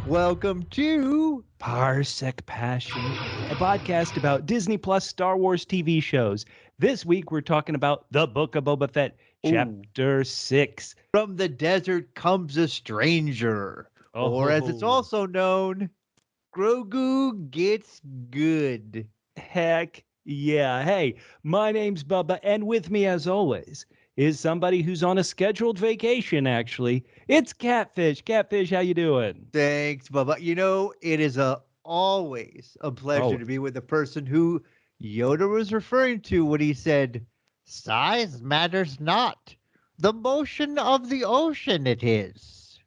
Welcome to Parsec Passion, a podcast about Disney Plus Star Wars TV shows. This week we're talking about The Book of Boba Fett, Chapter 6. From the desert comes a stranger, or as it's also known, Grogu gets good. Heck yeah. Hey, my name's Bubba, and with me as always is somebody who's on a scheduled vacation, actually. It's Catfish. Catfish, how you doing? Thanks, Bubba. You know, it is always a pleasure to be with the person who Yoda was referring to when he said, "Size matters not. The motion of the ocean it is."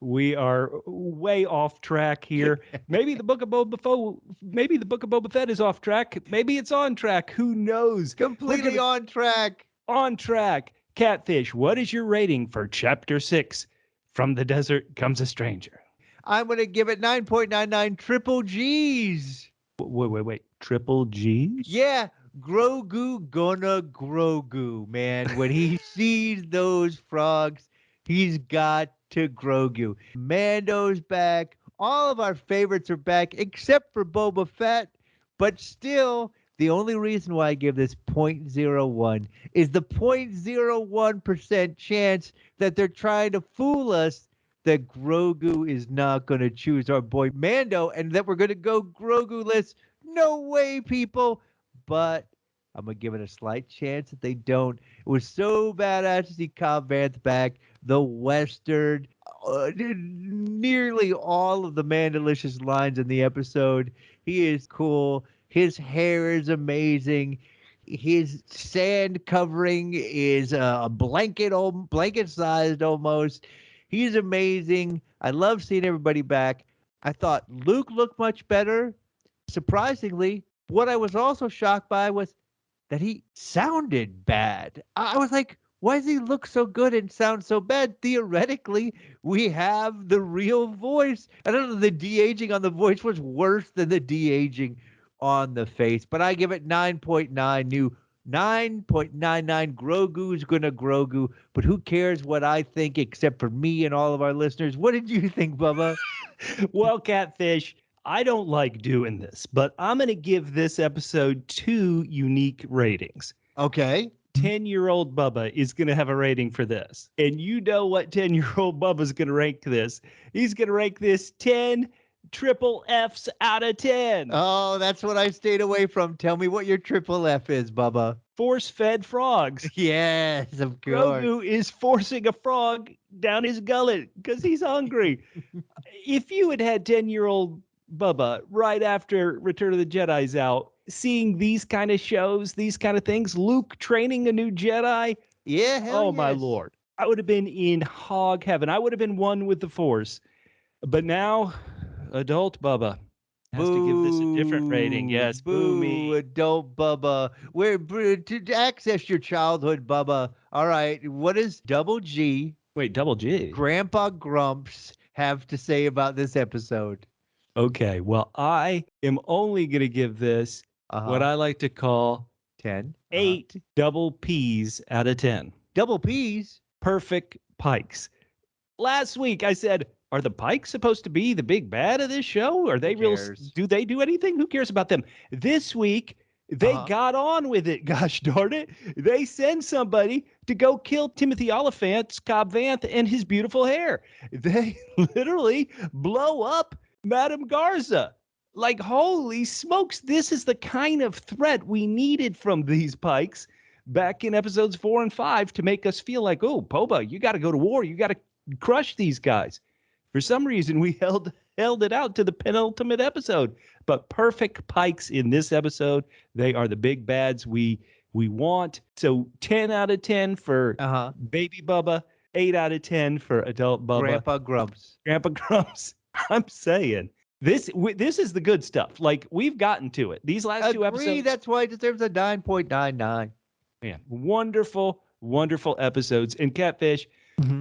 We are way off track here. Maybe the Book of Boba Fett is off track. Maybe it's on track. Who knows? Completely on track. On track. Catfish, what is your rating for Chapter 6? From the desert comes a stranger. I'm going to give it 9.99 triple G's. Wait. Triple G's? Yeah. Grogu gonna Grogu, man. When he sees those frogs, he's got to Grogu. Mando's back. All of our favorites are back, except for Boba Fett. But still, the only reason why I give this 0.01 is the 0.01% chance that they're trying to fool us that Grogu is not going to choose our boy Mando and that we're going to go Grogu-less. No way, people. But I'm going to give it a slight chance that they don't. It was so badass to see Cobb Vanth back. The Western, nearly all of the Mandolicious lines in the episode. He is cool. His hair is amazing. His sand covering is a blanket-sized almost. He's amazing. I love seeing everybody back. I thought Luke looked much better. Surprisingly, what I was also shocked by was that he sounded bad. I was like, why does he look so good and sound so bad? Theoretically, we have the real voice. I don't know, the de-aging on the voice was worse than the de-aging on the face, but I give it 9.9 new 9.99 Grogu's gonna Grogu, but who cares what I think except for me and all of our listeners? What did you think, Bubba? Well, Catfish, I don't like doing this, but I'm going to give this episode 2 unique ratings. Okay. 10-year-old Bubba is going to have a rating for this. And you know what 10-year-old Bubba's going to rank this. He's going to rank this 10 triple F's out of 10. Oh, that's what I stayed away from. Tell me what your triple F is, Bubba. Force-fed frogs. Yes, of course. Grogu is forcing a frog down his gullet because he's hungry. If you had 10-year-old Bubba right after Return of the Jedi's out, seeing these kind of shows, these kind of things, Luke training a new Jedi. Yeah, hell my Lord. I would have been in hog heaven. I would have been one with the Force. But now, adult Bubba has to give this a different rating. Yes, boo me. Adult Bubba. To access your childhood, Bubba. All right, what does Double G? Wait, Double G? Grandpa Grumps have to say about this episode? Okay, well, I am only going to give this what I like to call 10. 8 double P's out of 10. Double P's? Perfect Pykes. Last week I said, are the Pykes supposed to be the big bad of this show? Are they real? Do they do anything? Who cares about them? This week, they got on with it. Gosh darn it. They send somebody to go kill Timothy Oliphant's Cobb Vanth and his beautiful hair. They literally blow up Madame Garza. Like, holy smokes, this is the kind of threat we needed from these Pykes back in episodes 4 and 5 to make us feel like, oh, Boba, you got to go to war. You got to crush these guys. For some reason, we held it out to the penultimate episode. But perfect Pykes in this episode. They are the big bads we want. So 10 out of 10 for baby Bubba, 8 out of 10 for adult Bubba. Grandpa Grumps. Grandpa Grumps. I'm saying. This is the good stuff. Like, we've gotten to it. These last 2 episodes. That's why it deserves a 9.99. Man, wonderful, wonderful episodes. And Catfish,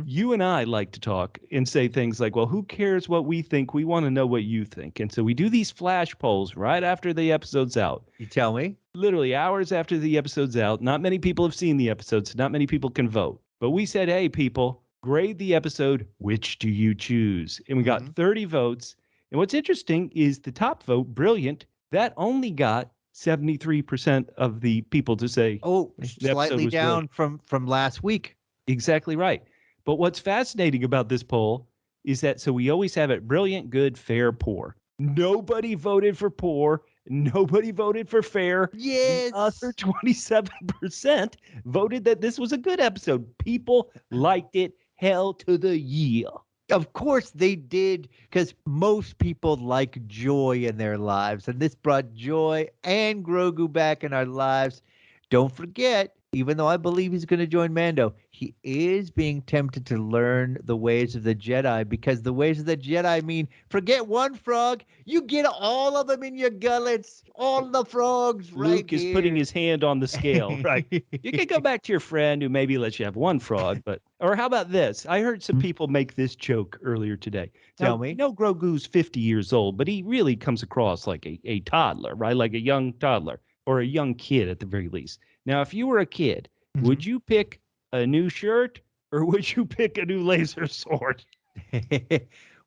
you and I like to talk and say things like, well, who cares what we think? We want to know what you think. And so we do these flash polls right after the episode's out. You tell me? Literally hours after the episode's out. Not many people have seen the episode, so not many people can vote. But we said, hey, people, grade the episode. Which do you choose? And we got 30 votes. And what's interesting is the top vote, Brilliant, that only got 73% of the people to say the slightly down brilliant. from last week. Exactly right. But what's fascinating about this poll is that, so we always have it brilliant, good, fair, poor. Nobody voted for poor. Nobody voted for fair. Yes. The other 27% voted that this was a good episode. People liked it. Hell to the yeah. Of course they did, because most people like joy in their lives, and this brought joy and Grogu back in our lives. Don't forget, even though I believe he's going to join Mando, he is being tempted to learn the ways of the Jedi, because the ways of the Jedi mean forget one frog, you get all of them in your gullets, all the frogs right Luke is putting his hand on the scale, right? You can go back to your friend who maybe lets you have one frog, or how about this? I heard some people make this joke earlier today. Tell me. You know, Grogu's 50 years old, but he really comes across like a toddler, right? Like a young toddler or a young kid at the very least. Now, if you were a kid, would you pick a new shirt or would you pick a new laser sword?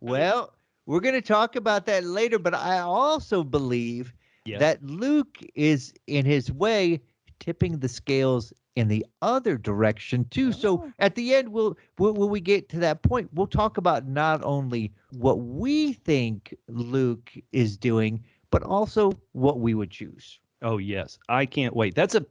Well, we're going to talk about that later, but I also believe that Luke is, in his way, tipping the scales in the other direction too. So at the end, when we get to that point, we'll talk about not only what we think Luke is doing, but also what we would choose. Oh, yes. I can't wait. That's a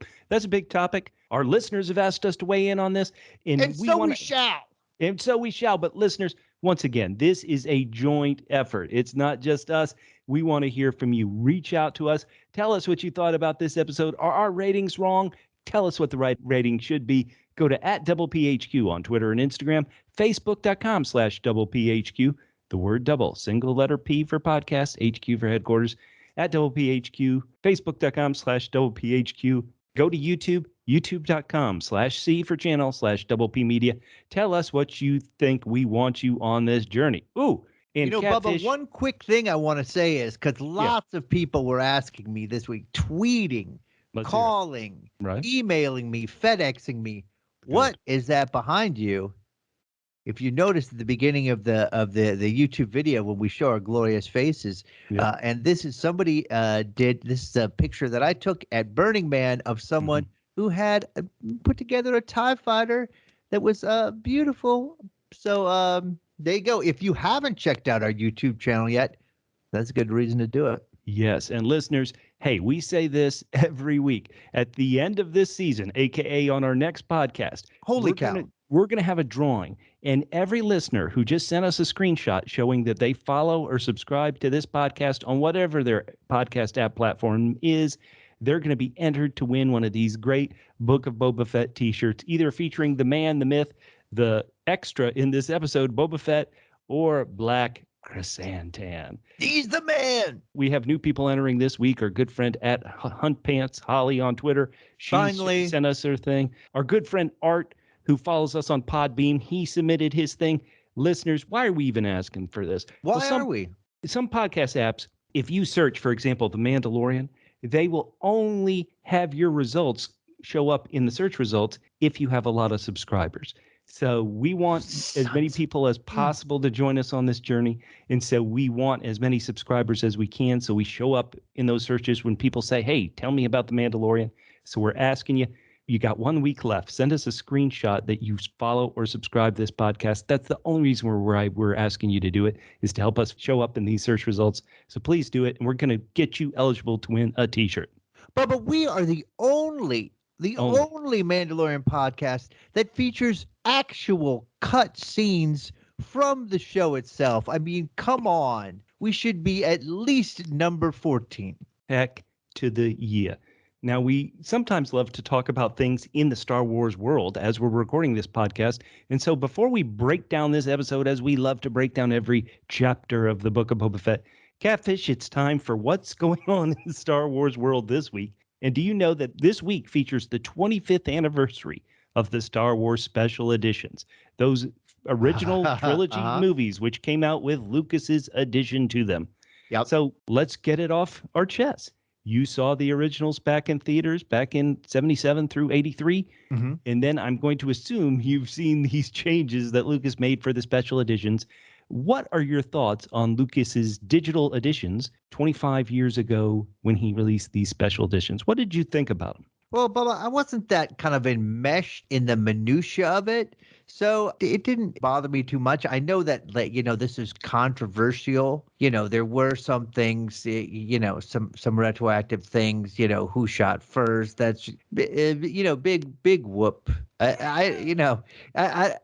big topic. Our listeners have asked us to weigh in on this. And so we shall. And so we shall. But listeners, once again, this is a joint effort. It's not just us. We want to hear from you. Reach out to us. Tell us what you thought about this episode. Are our ratings wrong? Tell us what the right rating should be. Go to @DoublePHQ on Twitter and Instagram, Facebook.com/DoublePHQ. The word double, single letter P for podcast, HQ for headquarters. @DoublePHQ, Facebook.com/DoublePHQ. Go to YouTube, YouTube.com/C for channel/Double Media. Tell us what you think. We want you on this journey. Ooh, and Bubba, one quick thing I want to say is, because lots of people were asking me this week, tweeting, calling, emailing me, FedExing me, what is that behind you? If you notice at the beginning of the YouTube video when we show our glorious faces, and this is somebody this is a picture that I took at Burning Man of someone who had put together a TIE fighter that was beautiful. So there you go. If you haven't checked out our YouTube channel yet, that's a good reason to do it. Yes, and listeners, hey, we say this every week. At the end of this season, aka on our next podcast, holy cow, we're going to have a drawing, and every listener who just sent us a screenshot showing that they follow or subscribe to this podcast on whatever their podcast app platform is, they're going to be entered to win one of these great Book of Boba Fett t-shirts, either featuring the man, the myth, the extra in this episode, Boba Fett, or Black Chrysantan. He's the man. We have new people entering this week. Our good friend at Hunt Pants, Holly on Twitter. She finally sent us her thing. Our good friend Art, who follows us on Podbean, he submitted his thing. Listeners, why are we even asking for this? Why are we? Some podcast apps, if you search, for example, The Mandalorian, they will only have your results show up in the search results if you have a lot of subscribers. So we want as many people as possible to join us on this journey. And so we want as many subscribers as we can. So we show up in those searches when people say, hey, tell me about The Mandalorian. So we're asking you, you got 1 week left. Send us a screenshot that you follow or subscribe to this podcast. That's the only reason we're asking you to do it, is to help us show up in these search results. So please do it. And we're going to get you eligible to win a t-shirt. But we are the only Mandalorian podcast that features actual cut scenes from the show itself. I mean, come on. We should be at least number 14. Heck to the yeah. Now, we sometimes love to talk about things in the Star Wars world as we're recording this podcast. And so before we break down this episode, as we love to break down every chapter of the Book of Boba Fett, Catfish, it's time for what's going on in the Star Wars world this week. And do you know that this week features the 25th anniversary of the Star Wars special editions, those original trilogy movies, which came out with Lucas's addition to them. Yep. So let's get it off our chest. You saw the originals back in theaters back in 77 through 83. And then I'm going to assume you've seen these changes that Lucas made for the special editions. What are your thoughts on Lucas's digital editions 25 years ago when he released these special editions? What did you think about them? Well, Bubba, I wasn't that kind of enmeshed in the minutia of it, so it didn't bother me too much. I know that, like, this is controversial. There were some things, some retroactive things. Who shot first? That's, big whoop. I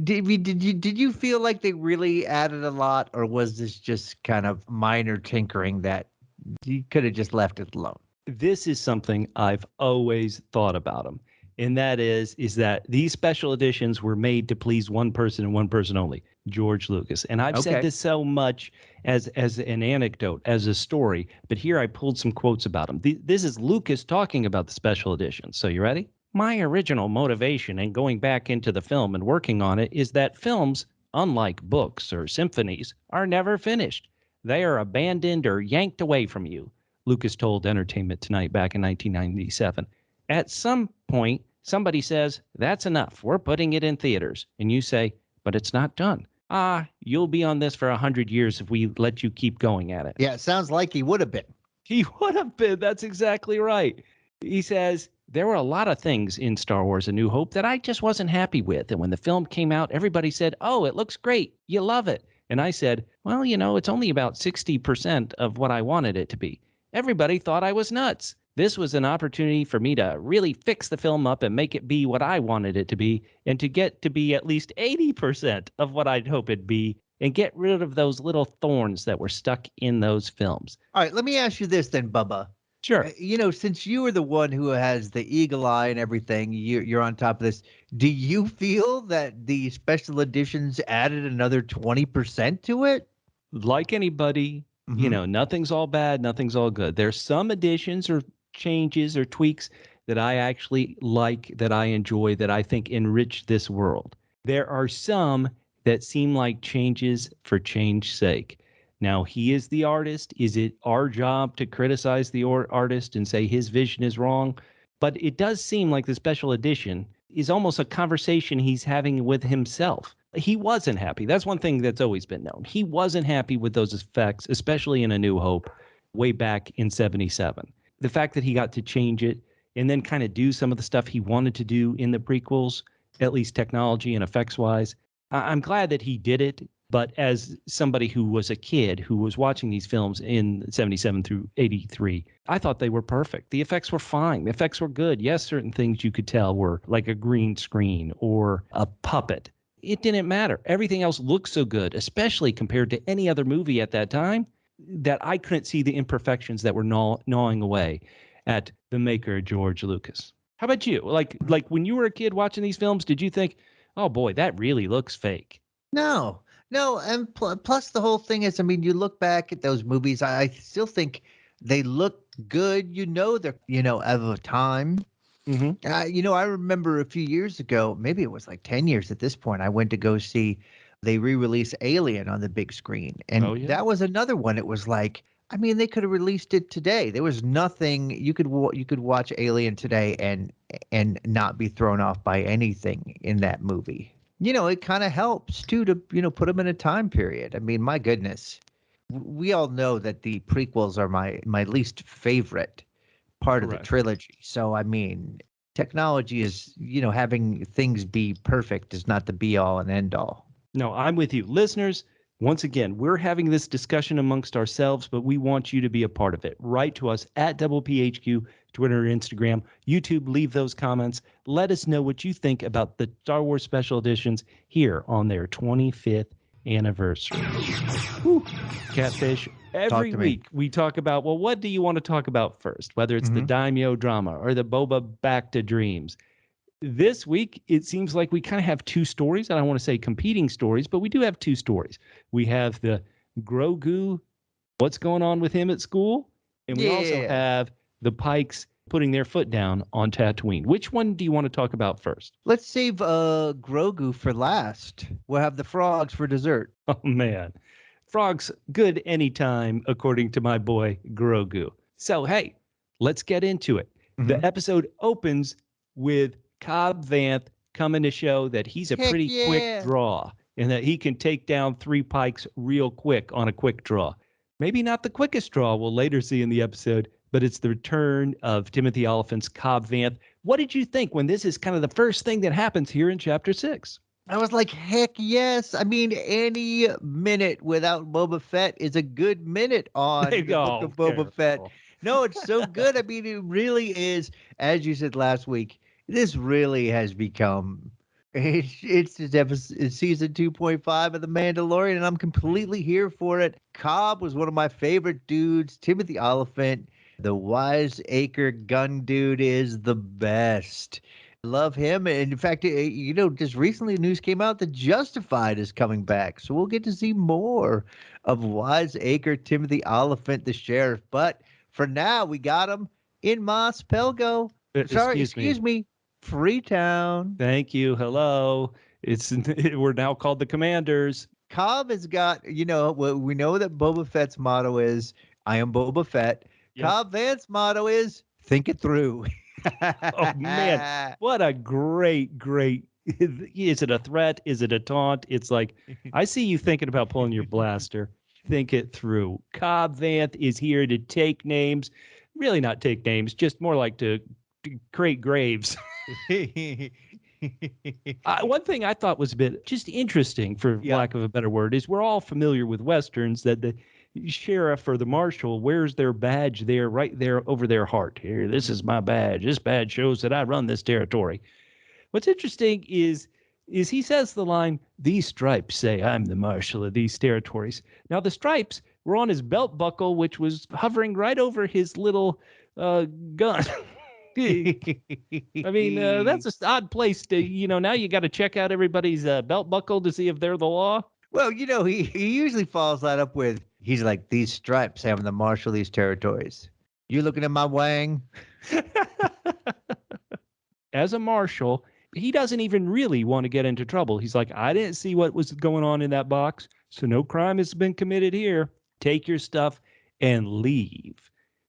did you feel like they really added a lot, or was this just kind of minor tinkering that you could have just left it alone? This is something I've always thought about them. And that is that these special editions were made to please one person and one person only, George Lucas. And I've said this so much as an anecdote, as a story, but here I pulled some quotes about him. This is Lucas talking about the special editions. So you ready? My original motivation in going back into the film and working on it is that films, unlike books or symphonies, are never finished. They are abandoned or yanked away from you. Lucas told Entertainment Tonight back in 1997. At some point, somebody says, that's enough. We're putting it in theaters. And you say, but it's not done. You'll be on this for 100 years if we let you keep going at it. Yeah, it sounds like he would have been. He would have been. That's exactly right. He says, there were a lot of things in Star Wars A New Hope that I just wasn't happy with. And when the film came out, everybody said, oh, it looks great. You love it. And I said, well, it's only about 60% of what I wanted it to be. Everybody thought I was nuts. This was an opportunity for me to really fix the film up and make it be what I wanted it to be, and to get to be at least 80% of what I'd hope it'd be, and get rid of those little thorns that were stuck in those films. All right, let me ask you this then, Bubba. Sure. Since you are the one who has the eagle eye and everything, you're on top of this. Do you feel that the special editions added another 20% to it? Like anybody, nothing's all bad, nothing's all good. There's some additions or changes or tweaks that I actually like, that I enjoy, that I think enrich this world. There are some that seem like changes for change's sake. Now, he is the artist. Is it our job to criticize the artist and say his vision is wrong? But it does seem like the special edition is almost a conversation he's having with himself. He wasn't happy. That's one thing that's always been known. He wasn't happy with those effects, especially in A New Hope way back in 77. The fact that he got to change it and then kind of do some of the stuff he wanted to do in the prequels, at least technology and effects-wise, I'm glad that he did it. But as somebody who was a kid who was watching these films in 77 through 83, I thought they were perfect. The effects were fine. The effects were good. Yes, certain things you could tell were like a green screen or a puppet. It didn't matter. Everything else looked so good, especially compared to any other movie at that time, that I couldn't see the imperfections that were gnawing away at the maker, George Lucas. How about you? Like when you were a kid watching these films, did you think, oh boy, that really looks fake? No, and plus the whole thing is, you look back at those movies, I still think they look good. They're, of a time. Mm-hmm. I remember a few years ago, maybe it was like 10 years at this point, I went to go see, they re-released Alien on the big screen. And that was another one. It was like, they could have released it today. There was nothing, you could watch Alien today and not be thrown off by anything in that movie. It kind of helps too to, put them in a time period. My goodness, we all know that the prequels are my least favorite part of the trilogy. So, technology is, having things be perfect is not the be all and end all. No, I'm with you. Listeners, once again, we're having this discussion amongst ourselves, but we want you to be a part of it. Write to us at PHQ, Twitter, Instagram, YouTube. Leave those comments. Let us know what you think about the Star Wars special editions here on their 25th anniversary. Whew. Catfish. Every week we talk about, well, what do you want to talk about first? Whether it's the Daimyo drama or the Boba Back to Dreams. This week, it seems like we kind of have two stories. I don't want to say competing stories, but we do have two stories. We have the Grogu, what's going on with him at school? And we also have the Pykes putting their foot down on Tatooine. Which one do you want to talk about first? Let's save Grogu for last. We'll have the frogs for dessert. Oh, man. Frogs, good anytime, according to my boy Grogu. So, hey, let's get into it. The episode opens with Cobb Vanth coming to show that he's a pretty quick draw. and that he can take down 3 Pikes real quick on a quick draw. Maybe not the quickest draw we'll later see in the episode, but it's the return of Timothy Olyphant's Cobb Vanth. What did you think when this is kind of the first thing that happens here in Chapter 6? I was like, heck yes. I mean, any minute without Boba Fett is a good minute on the Book of Boba Fett. No, it's so good. I mean, it really is, as you said last week, this really has become it's season 2.5 of The Mandalorian, and I'm completely here for it. Cobb was one of my favorite dudes. Timothy Olyphant, the wiseacre gun dude, is the best. Love him. And in fact, just recently news came out that Justified is coming back. So we'll get to see more of wiseacre Timothy Olyphant, the sheriff. But for now, we got him in Mos Pelgo. Excuse me. Freetown. Thank you. Hello. We're now called the Commanders. Cobb has got, we know that Boba Fett's motto is, I am Boba Fett. Yep. Cobb Vanth's motto is, think it through. Oh, man. What a great. Is it a threat? Is it a taunt? It's like, I see you thinking about pulling your blaster. Think it through. Cobb Vanth is here to take names. Really not take names, just more like to create graves. One thing I thought was a bit just interesting, for lack of a better word, is we're all familiar with Westerns that the sheriff or the marshal wears their badge there, right there over their heart. Here, this is my badge. This badge shows that I run this territory. What's interesting is he says the line, these stripes say I'm the marshal of these territories. Now, the stripes were on his belt buckle, which was hovering right over his little gun. I mean, that's an odd place to, now you got to check out everybody's belt buckle to see if they're the law. Well, he usually follows that up with, he's like, these stripes having the marshal of these territories. You looking at my wang? As a marshal, he doesn't even really want to get into trouble. He's like, I didn't see what was going on in that box, so no crime has been committed here. Take your stuff and leave.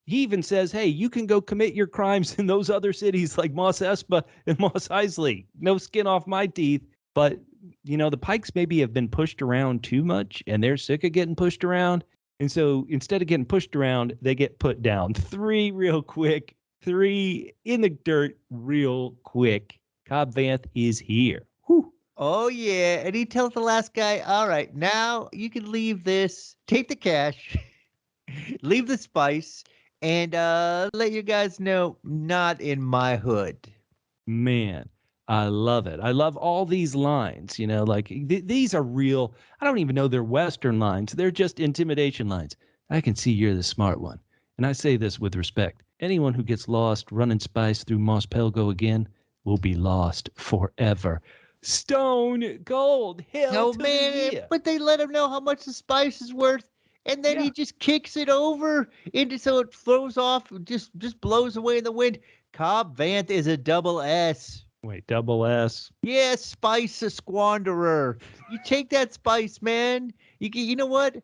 He even says, hey, you can go commit your crimes in those other cities like Mos Espa and Mos Eisley. No skin off my teeth. But, the Pikes maybe have been pushed around too much, and they're sick of getting pushed around. And so instead of getting pushed around, they get put down. 3 real quick. 3 in the dirt real quick. Cobb Vanth is here. Whew. Oh, yeah. And he tells the last guy, all right, now you can leave this. Take the cash. Leave the spice. And let you guys know, not in my hood. Man, I love it. I love all these lines, these are real. I don't even know they're Western lines. They're just intimidation lines. I can see you're the smart one. And I say this with respect. Anyone who gets lost running spice through Mos Pelgo again will be lost forever. Stone cold. Hell to the yeah. But they let him know how much the spice is worth. And then he just kicks it over so it throws off, just blows away in the wind. Cobb Vanth is a double S. Wait, double S? Yeah, spice a squanderer. You take that spice, man. You know what?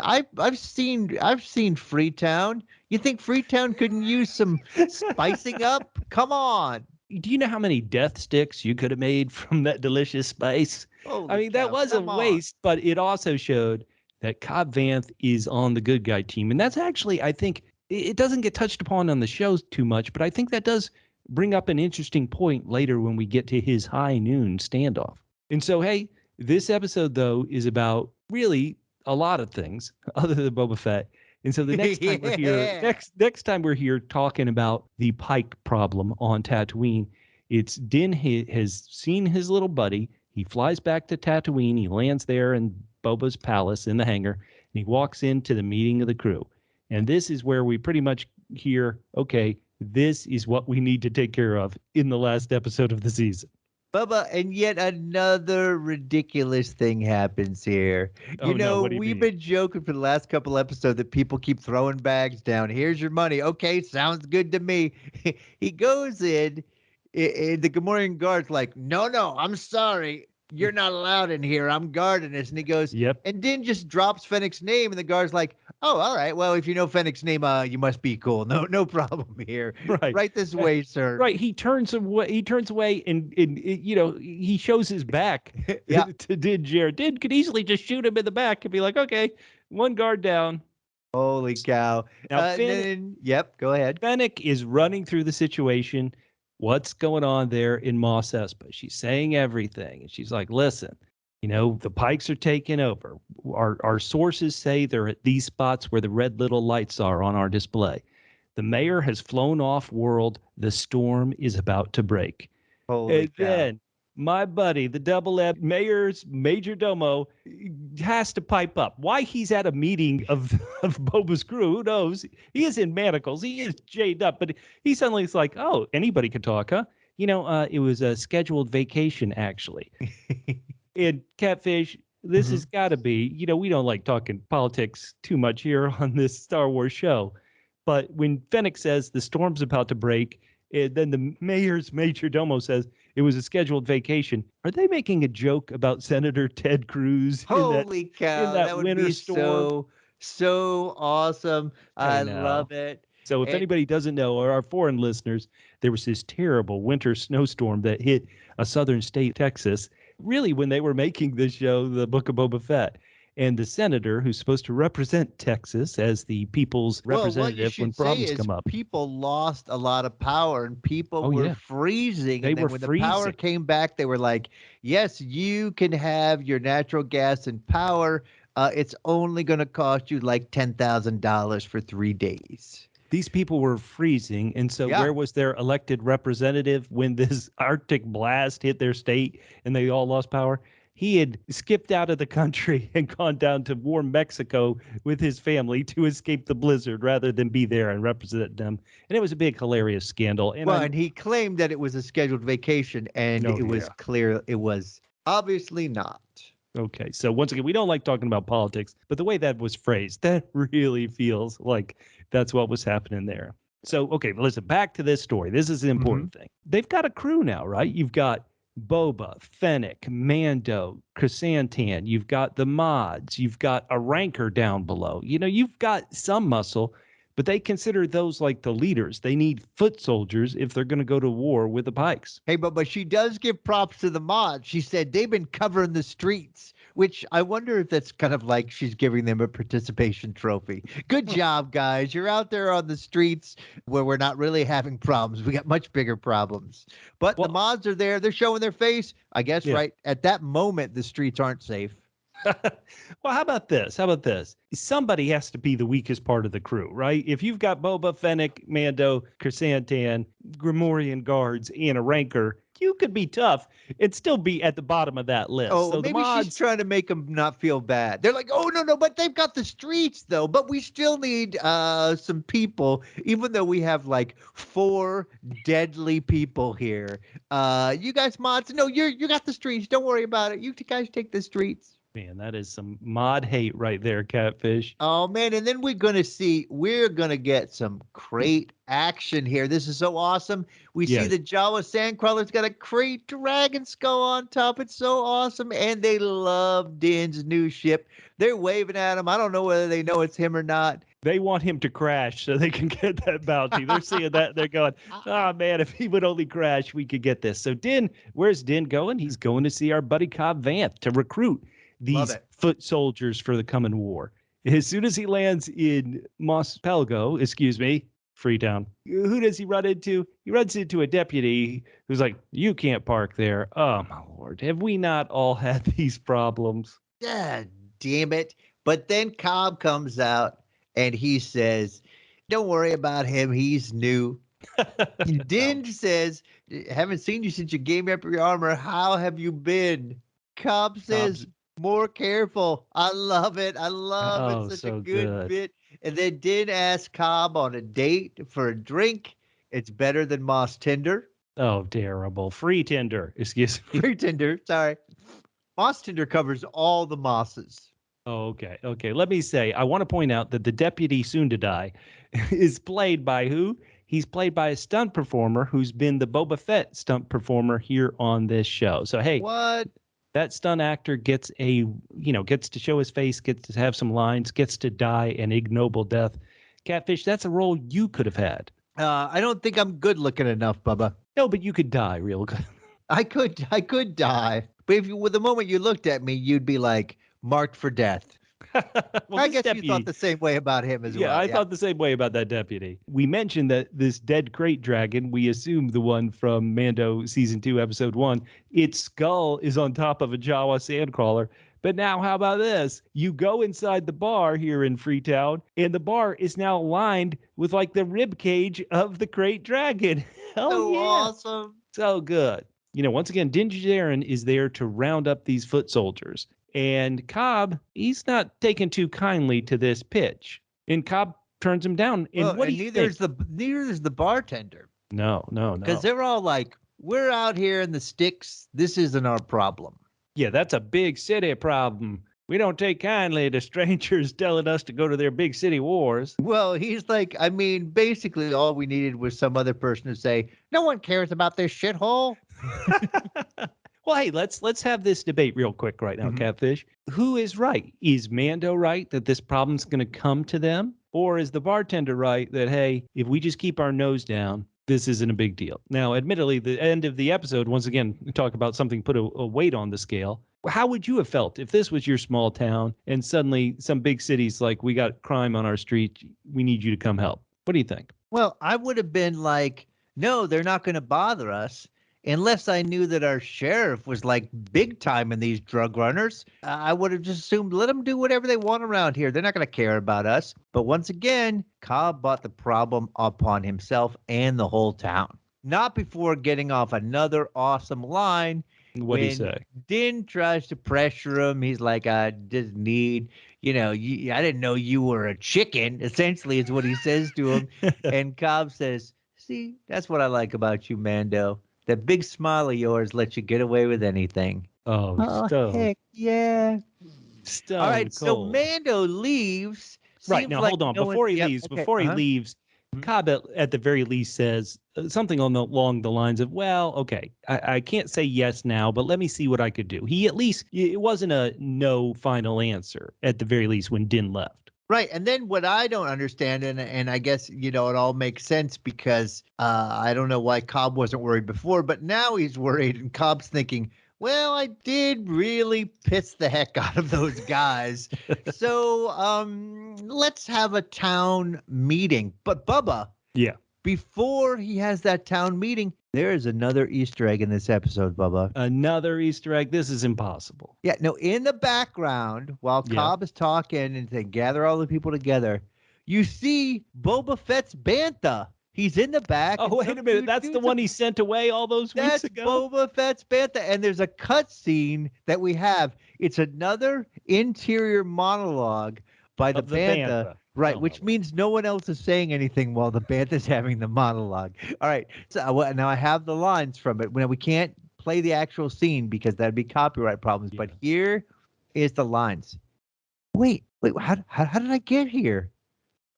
I've seen Freetown. You think Freetown couldn't use some spicing up? Come on. Do you know how many death sticks you could have made from that delicious spice? That was a waste, but it also showed that Cobb Vanth is on the good guy team. And that's actually, I think, it doesn't get touched upon on the shows too much, but I think that does bring up an interesting point later when we get to his high noon standoff. And so, hey, this episode, though, is about really a lot of things other than Boba Fett. And so the next time we're here, next time we're here talking about the Pike problem on Tatooine, it's Din has seen his little buddy. He flies back to Tatooine. He lands there in Boba's palace in the hangar, and he walks into the meeting of the crew. And this is where we pretty much hear, okay, this is what we need to take care of in the last episode of the season. Bubba, and yet another ridiculous thing happens here. We've been joking for the last couple episodes that people keep throwing bags down. Here's your money. Okay, sounds good to me. He goes in, the Gamorrean guard's like, no, I'm sorry. you're not allowed in here. I'm guarding this. And he goes, Yep. and Din just drops Fennec's name. And the guard's like, oh, all right. Well, if you know Fennec's name, you must be cool. No problem here. Right this way, sir. Right. He turns away and he shows his back to Din Djarin. Din could easily just shoot him in the back and be like, okay, one guard down. Holy cow. Now, yep, go ahead. Fennec is running through the situation. What's going on there in Mos Espa? She's saying everything. And she's like, listen, the Pikes are taking over. Our sources say they're at these spots where the red little lights are on our display. The mayor has flown off world. The storm is about to break. Holy cow. Then my buddy, the double M mayor's major domo, has to pipe up. Why he's at a meeting of Boba's crew, who knows? He is in manacles. He is jaded up, but he suddenly is like, oh, anybody can talk, huh? It was a scheduled vacation, actually. And Catfish, this has got to be, we don't like talking politics too much here on this Star Wars show. But when Fennec says the storm's about to break, then the mayor's major domo says it was a scheduled vacation. Are they making a joke about Senator Ted Cruz? Holy cow. That would be storm? so awesome. I love it. So if anybody doesn't know, or our foreign listeners, there was this terrible winter snowstorm that hit a southern state, Texas, really when they were making this show, The Book of Boba Fett. And the senator who's supposed to represent Texas as the people's representative when problems come up. People lost a lot of power and people were freezing. When the power came back, they were like, yes, you can have your natural gas and power. It's only going to cost you like $10,000 for 3 days. These people were freezing. And so where was their elected representative when this Arctic blast hit their state and they all lost power? He had skipped out of the country and gone down to warm Mexico with his family to escape the blizzard rather than be there and represent them. And it was a big, hilarious scandal. And he claimed that it was a scheduled vacation, and it was clear it was obviously not. Okay, so once again, we don't like talking about politics, but the way that was phrased, that really feels like that's what was happening there. So, okay, listen, back to this story. This is an important thing. They've got a crew now, right? You've got Boba, Fennec, Mando, Chrysantan, you've got the mods, you've got a ranker down below. You've got some muscle, but they consider those like the leaders. They need foot soldiers if they're going to go to war with the Pikes. Hey, but she does give props to the mods. She said they've been covering the streets, which I wonder if that's kind of like she's giving them a participation trophy. Good job, guys. You're out there on the streets where we're not really having problems. We got much bigger problems. But the mods are there. They're showing their face. I guess right at that moment, the streets aren't safe. Well, how about this? Somebody has to be the weakest part of the crew, right? If you've got Boba, Fennec, Mando, Chrysantan, Grimorian guards, and a ranker, you could be tough and still be at the bottom of that list. Oh, so maybe she's trying to make them not feel bad. They're like, oh, no, but they've got the streets, though. But we still need some people, even though we have like 4 deadly people here. You guys mods, no, you got the streets. Don't worry about it. You guys take the streets. Man, that is some mod hate right there, Catfish. Oh, man. And then we're going to get some great action here. This is so awesome. We see the Jawa Sandcrawler's got a great dragon skull on top. It's so awesome. And they love Din's new ship. They're waving at him. I don't know whether they know it's him or not. They want him to crash so they can get that bounty. They're seeing that. They're going, man, if he would only crash, we could get this. So Din, where's Din going? He's going to see our buddy Cobb Vanth to recruit these foot soldiers for the coming war. As soon as he lands in Freetown, who does he run into? He runs into a deputy who's like, you can't park there. Oh, my Lord. Have we not all had these problems? Yeah, damn it. But then Cobb comes out and he says, don't worry about him. He's new. Din says, haven't seen you since you gave me up your armor. How have you been? Cobb says, more careful. I love it. It's such a good bit. And then Din asked Cobb on a date for a drink. It's better than Moss Tinder. Oh, terrible. Free Tinder. Excuse me. Free Tinder. Sorry. Moss Tinder covers all the mosses. Oh, okay. Okay. Let me say, I want to point out that the deputy soon to die is played by who? He's played by a stunt performer who's been the Boba Fett stunt performer here on this show. So, hey. What? That stunt actor gets gets to show his face, gets to have some lines, gets to die an ignoble death. Catfish, that's a role you could have had. I don't think I'm good looking enough, Bubba. No, but you could die real good. I could die. But if with the moment you looked at me, you'd be like marked for death. Well, I guess you thought the same way about him as well. Yeah, I thought the same way about that deputy. We mentioned that this dead crate dragon, we assumed the one from Mando season 2, episode 1, its skull is on top of a Jawa sandcrawler. But now, how about this? You go inside the bar here in Freetown, and the bar is now lined with like the rib cage of the crate dragon. So awesome. So good. Once again, Din Djarin is there to round up these foot soldiers. And Cobb, he's not taken too kindly to this pitch. And Cobb turns him down. And neither is the bartender. No. Because they're all like, we're out here in the sticks. This isn't our problem. Yeah, that's a big city problem. We don't take kindly to strangers telling us to go to their big city wars. Well, he's like, basically all we needed was some other person to say, no one cares about this shithole. Well, hey, let's have this debate real quick right now, Catfish. Who is right? Is Mando right that this problem's going to come to them? Or is the bartender right that, hey, if we just keep our nose down, this isn't a big deal? Now, admittedly, the end of the episode, once again, we talk about something put a weight on the scale. How would you have felt if this was your small town and suddenly some big cities like, we got crime on our street, we need you to come help? What do you think? Well, I would have been like, no, they're not going to bother us. Unless I knew that our sheriff was like big time in these drug runners, I would have just assumed let them do whatever they want around here. They're not going to care about us. But once again, Cobb brought the problem upon himself and the whole town. Not before getting off another awesome line. What did he say? Din tries to pressure him. He's like, I just need, I didn't know you were a chicken, essentially is what he says to him. And Cobb says, see, that's what I like about you, Mando. That big smile of yours lets you get away with anything. Oh, heck yeah. Stone all right, cold. so Mando leaves. Right, now hold on. Before he leaves, Cobb at the very least says something along the lines of, well, okay, I can't say yes now, but let me see what I could do. It wasn't a no final answer, at the very least, when Din left. Right. And then what I don't understand, and I guess, it all makes sense because I don't know why Cobb wasn't worried before, but now he's worried. And Cobb's thinking, well, I did really piss the heck out of those guys. So let's have a town meeting. But Bubba. Yeah. Before he has that town meeting, there is another Easter egg in this episode, Bubba. Another Easter egg? This is impossible. Yeah, no, in the background, while Cobb is talking and they gather all the people together, you see Boba Fett's bantha. He's in the back. Oh, wait a minute. That's the one he sent away all those weeks ago? That's Boba Fett's bantha. And there's a cut scene that we have. It's another interior monologue by the bantha. Right, which means no one else is saying anything while the bantha's having the monologue. All right, so now I have the lines from it. We can't play the actual scene because that'd be copyright problems. Yeah. But here is the lines. Wait, how did I get here?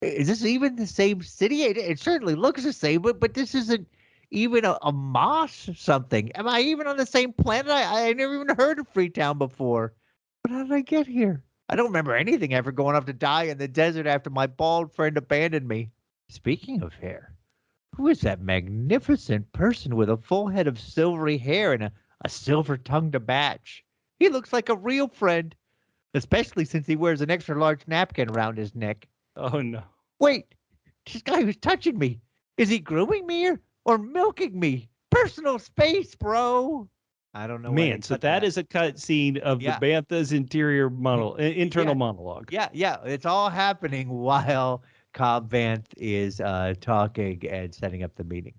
Is this even the same city? It certainly looks the same, but this isn't even a Moss something. Am I even on the same planet? I never even heard of Freetown before. But how did I get here? I don't remember anything ever going off to die in the desert after my bald friend abandoned me. Speaking of hair, who is that magnificent person with a full head of silvery hair and a silver-tongued abatch? He looks like a real friend, especially since he wears an extra-large napkin around his neck. Oh, no. Wait, this guy who's touching me, is he grooming me or milking me? Personal space, bro. I don't know. Man, so that is a cut scene of the bantha's internal monologue. Yeah. It's all happening while Cobb Vanth is talking and setting up the meeting.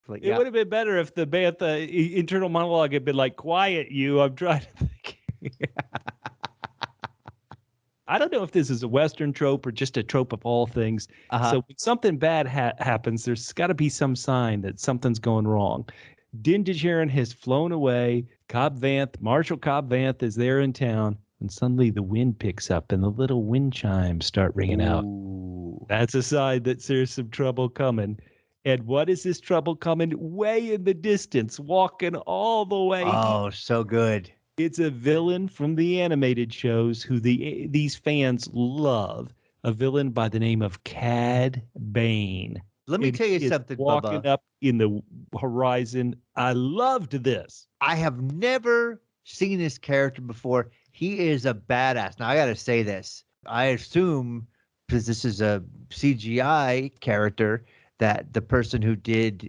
Like, it would have been better if the bantha internal monologue had been like, quiet you, I'm trying to think. I don't know if this is a Western trope or just a trope of all things. So when something bad happens, there's got to be some sign that something's going wrong. Din Djarin has flown away. Marshal Cobb Vanth is there in town. And suddenly the wind picks up and the little wind chimes start ringing out. That's a sign that there's some trouble coming. And what is this trouble coming? Way in the distance, walking all the way. Oh, so good. It's a villain from the animated shows who these fans love. A villain by the name of Cad Bane. Let me tell you something, walking Bubba. up in the horizon. I loved this. I have never seen this character before. He is a badass. Now, I got to say this. I assume, because this is a CGI character, that the person who did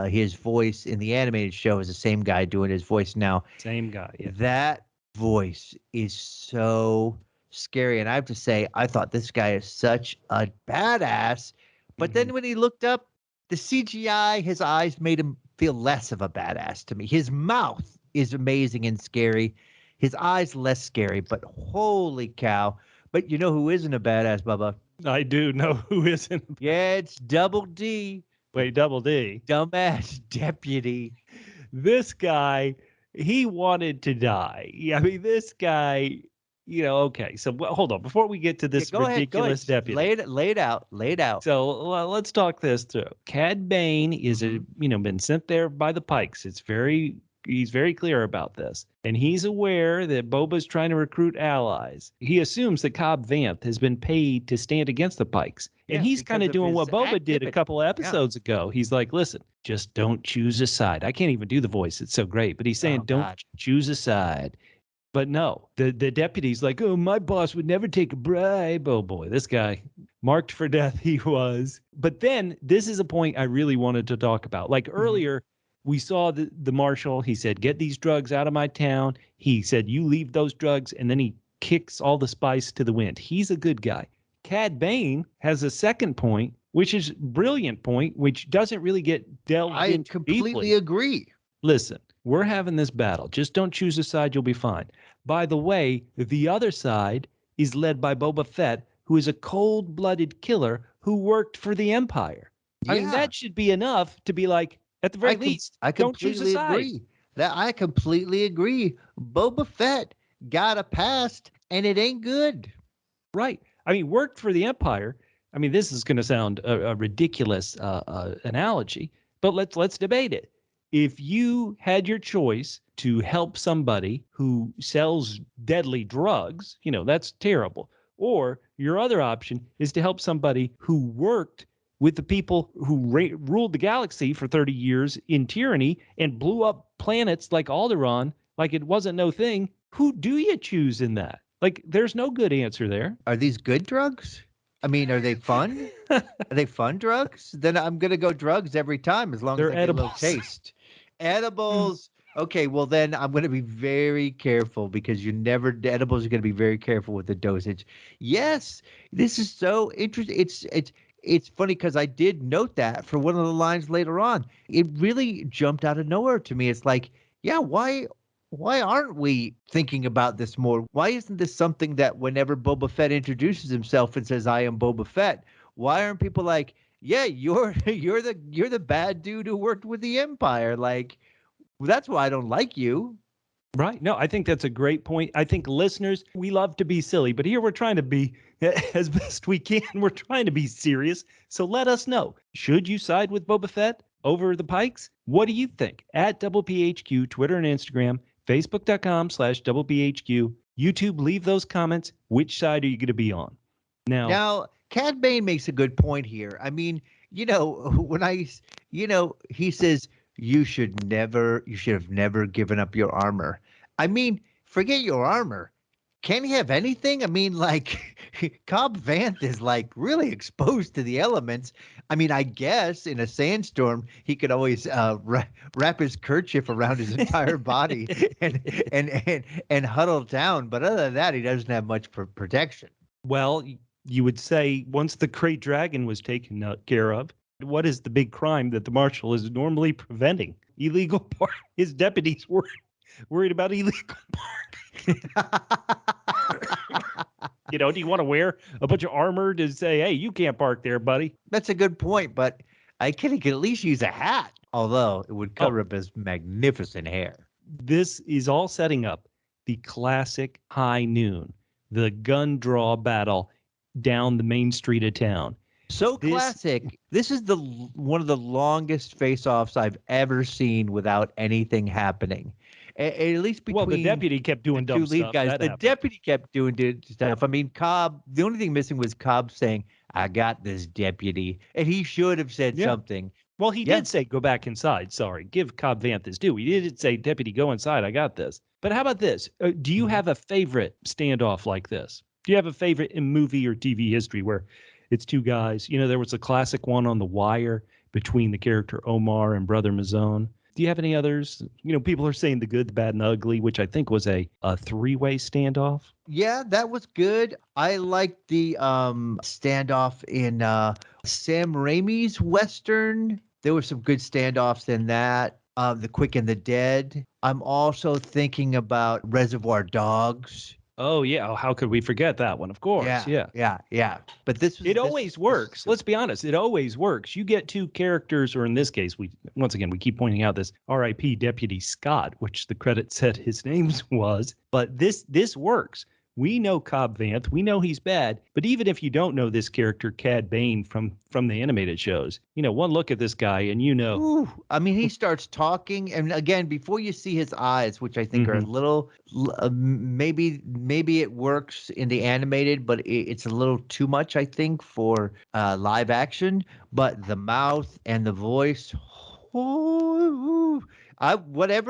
his voice in the animated show is the same guy doing his voice now. Same guy, yeah. That voice is so scary. And I have to say, I thought this guy is such a badass. But then when he looked up, the CGI, his eyes made him feel less of a badass to me. His mouth is amazing and scary. His eyes less scary, but holy cow. But you know who isn't a badass, Bubba? I do know who isn't. Yeah, it's Double D. Wait, Double D? Dumbass deputy. This guy, he wanted to die. I mean, this guy, okay. So hold on. Before we get to this ridiculous deputy. Lay it out. So let's talk this through. Cad Bane is been sent there by the Pykes. He's very clear about this. And he's aware that Boba's trying to recruit allies. He assumes that Cobb Vanth has been paid to stand against the Pykes. And he's kind of doing what Boba did a couple of episodes ago. He's like, listen, just don't choose a side. I can't even do the voice. It's so great. But he's saying, don't choose a side. But no, the deputy's like, oh, my boss would never take a bribe. Oh, boy, this guy, marked for death he was. But then this is a point I really wanted to talk about. Like earlier, we saw the marshal. He said, get these drugs out of my town. He said, you leave those drugs. And then he kicks all the spice to the wind. He's a good guy. Cad Bane has a second point, which is a brilliant point, which doesn't really get delved into deeply. I completely agree. Listen, we're having this battle. Just don't choose a side. You'll be fine. By the way, the other side is led by Boba Fett, who is a cold-blooded killer who worked for the Empire. Yeah. I mean, that should be enough to be like, at the very least, don't choose a side. I completely agree. Boba Fett got a past, and it ain't good. Right. I mean, worked for the Empire. I mean, this is going to sound a ridiculous analogy, but let's debate it. If you had your choice to help somebody who sells deadly drugs, that's terrible. Or your other option is to help somebody who worked with the people who ruled the galaxy for 30 years in tyranny and blew up planets like Alderaan, like it wasn't no thing. Who do you choose in that? Like, there's no good answer there. Are these good drugs? I mean, are they fun? Are they fun drugs? Then I'm going to go drugs every time as long as I get a little taste. Edibles. Okay, well then I'm going to be very careful because edibles are going to be very careful with the dosage. Yes, this is so interesting. It's funny because I did note that for one of the lines later on. It really jumped out of nowhere to me. It's like, yeah, why aren't we thinking about this more? Why isn't this something that whenever Boba Fett introduces himself and says, I am Boba Fett, why aren't people like, yeah, you're the bad dude who worked with the Empire? Like, well, that's why I don't like you. Right. No, I think that's a great point. I think listeners, we love to be silly, but here we're trying to be as best we can. We're trying to be serious. So let us know. Should you side with Boba Fett over the Pykes? What do you think? At PHQ, Twitter and Instagram, Facebook.com/PHQ, YouTube, leave those comments. Which side are you going to be on? Now, Cad Bane makes a good point here. I mean, when he says, you should have never given up your armor. I mean, forget your armor. Can he have anything? I mean, like, Cobb Vanth is like really exposed to the elements. I mean, I guess in a sandstorm, he could always wrap his kerchief around his entire body and huddle down. But other than that, he doesn't have much protection. Well, you would say once the Great Dragon was taken care of, what is the big crime that the marshal is normally preventing? Illegal park. His deputies were worried about illegal parking. Do you want to wear a bunch of armor to say, hey, you can't park there, buddy? That's a good point, but I could at least use a hat, although it would cover up his magnificent hair. This is all setting up the classic high noon, the gun draw battle down the main street of town. So classic. This is one of the longest face-offs I've ever seen without anything happening. at least between the deputy kept doing the two dumb lead stuff. guys. That The happened. deputy kept doing stuff. I mean, Cobb. The only thing missing was Cobb saying, "I got this, deputy," and he should have said something. Well, he did say, "Go back inside." Sorry, give Cobb Vanth his due. He did say, "Deputy, go inside. I got this." But how about this? Do you have a favorite standoff like this? Do you have a favorite in movie or TV history where it's two guys? You know, there was a classic one on The Wire between the character Omar and Brother Mazone. Do you have any others? You know, people are saying The Good, the Bad, and the Ugly, which I think was a three-way standoff. Yeah, that was good. I liked the standoff in Sam Raimi's Western. There were some good standoffs in that. The Quick and the Dead. I'm also thinking about Reservoir Dogs. Oh, yeah. Oh, how could we forget that one? Of course. Yeah. But it always works. Let's be honest. It always works. You get two characters, or in this case, we keep pointing out this R.I.P. Deputy Scott, which the credit said his name was. But this works. We know Cobb Vanth. We know he's bad. But even if you don't know this character, Cad Bane from the animated shows, you know, one look at this guy and you know. Ooh, I mean, he starts talking. And again, before you see his eyes, which I think are a little, maybe it works in the animated, but it's a little too much, I think, for live action. But the mouth and the voice, whatever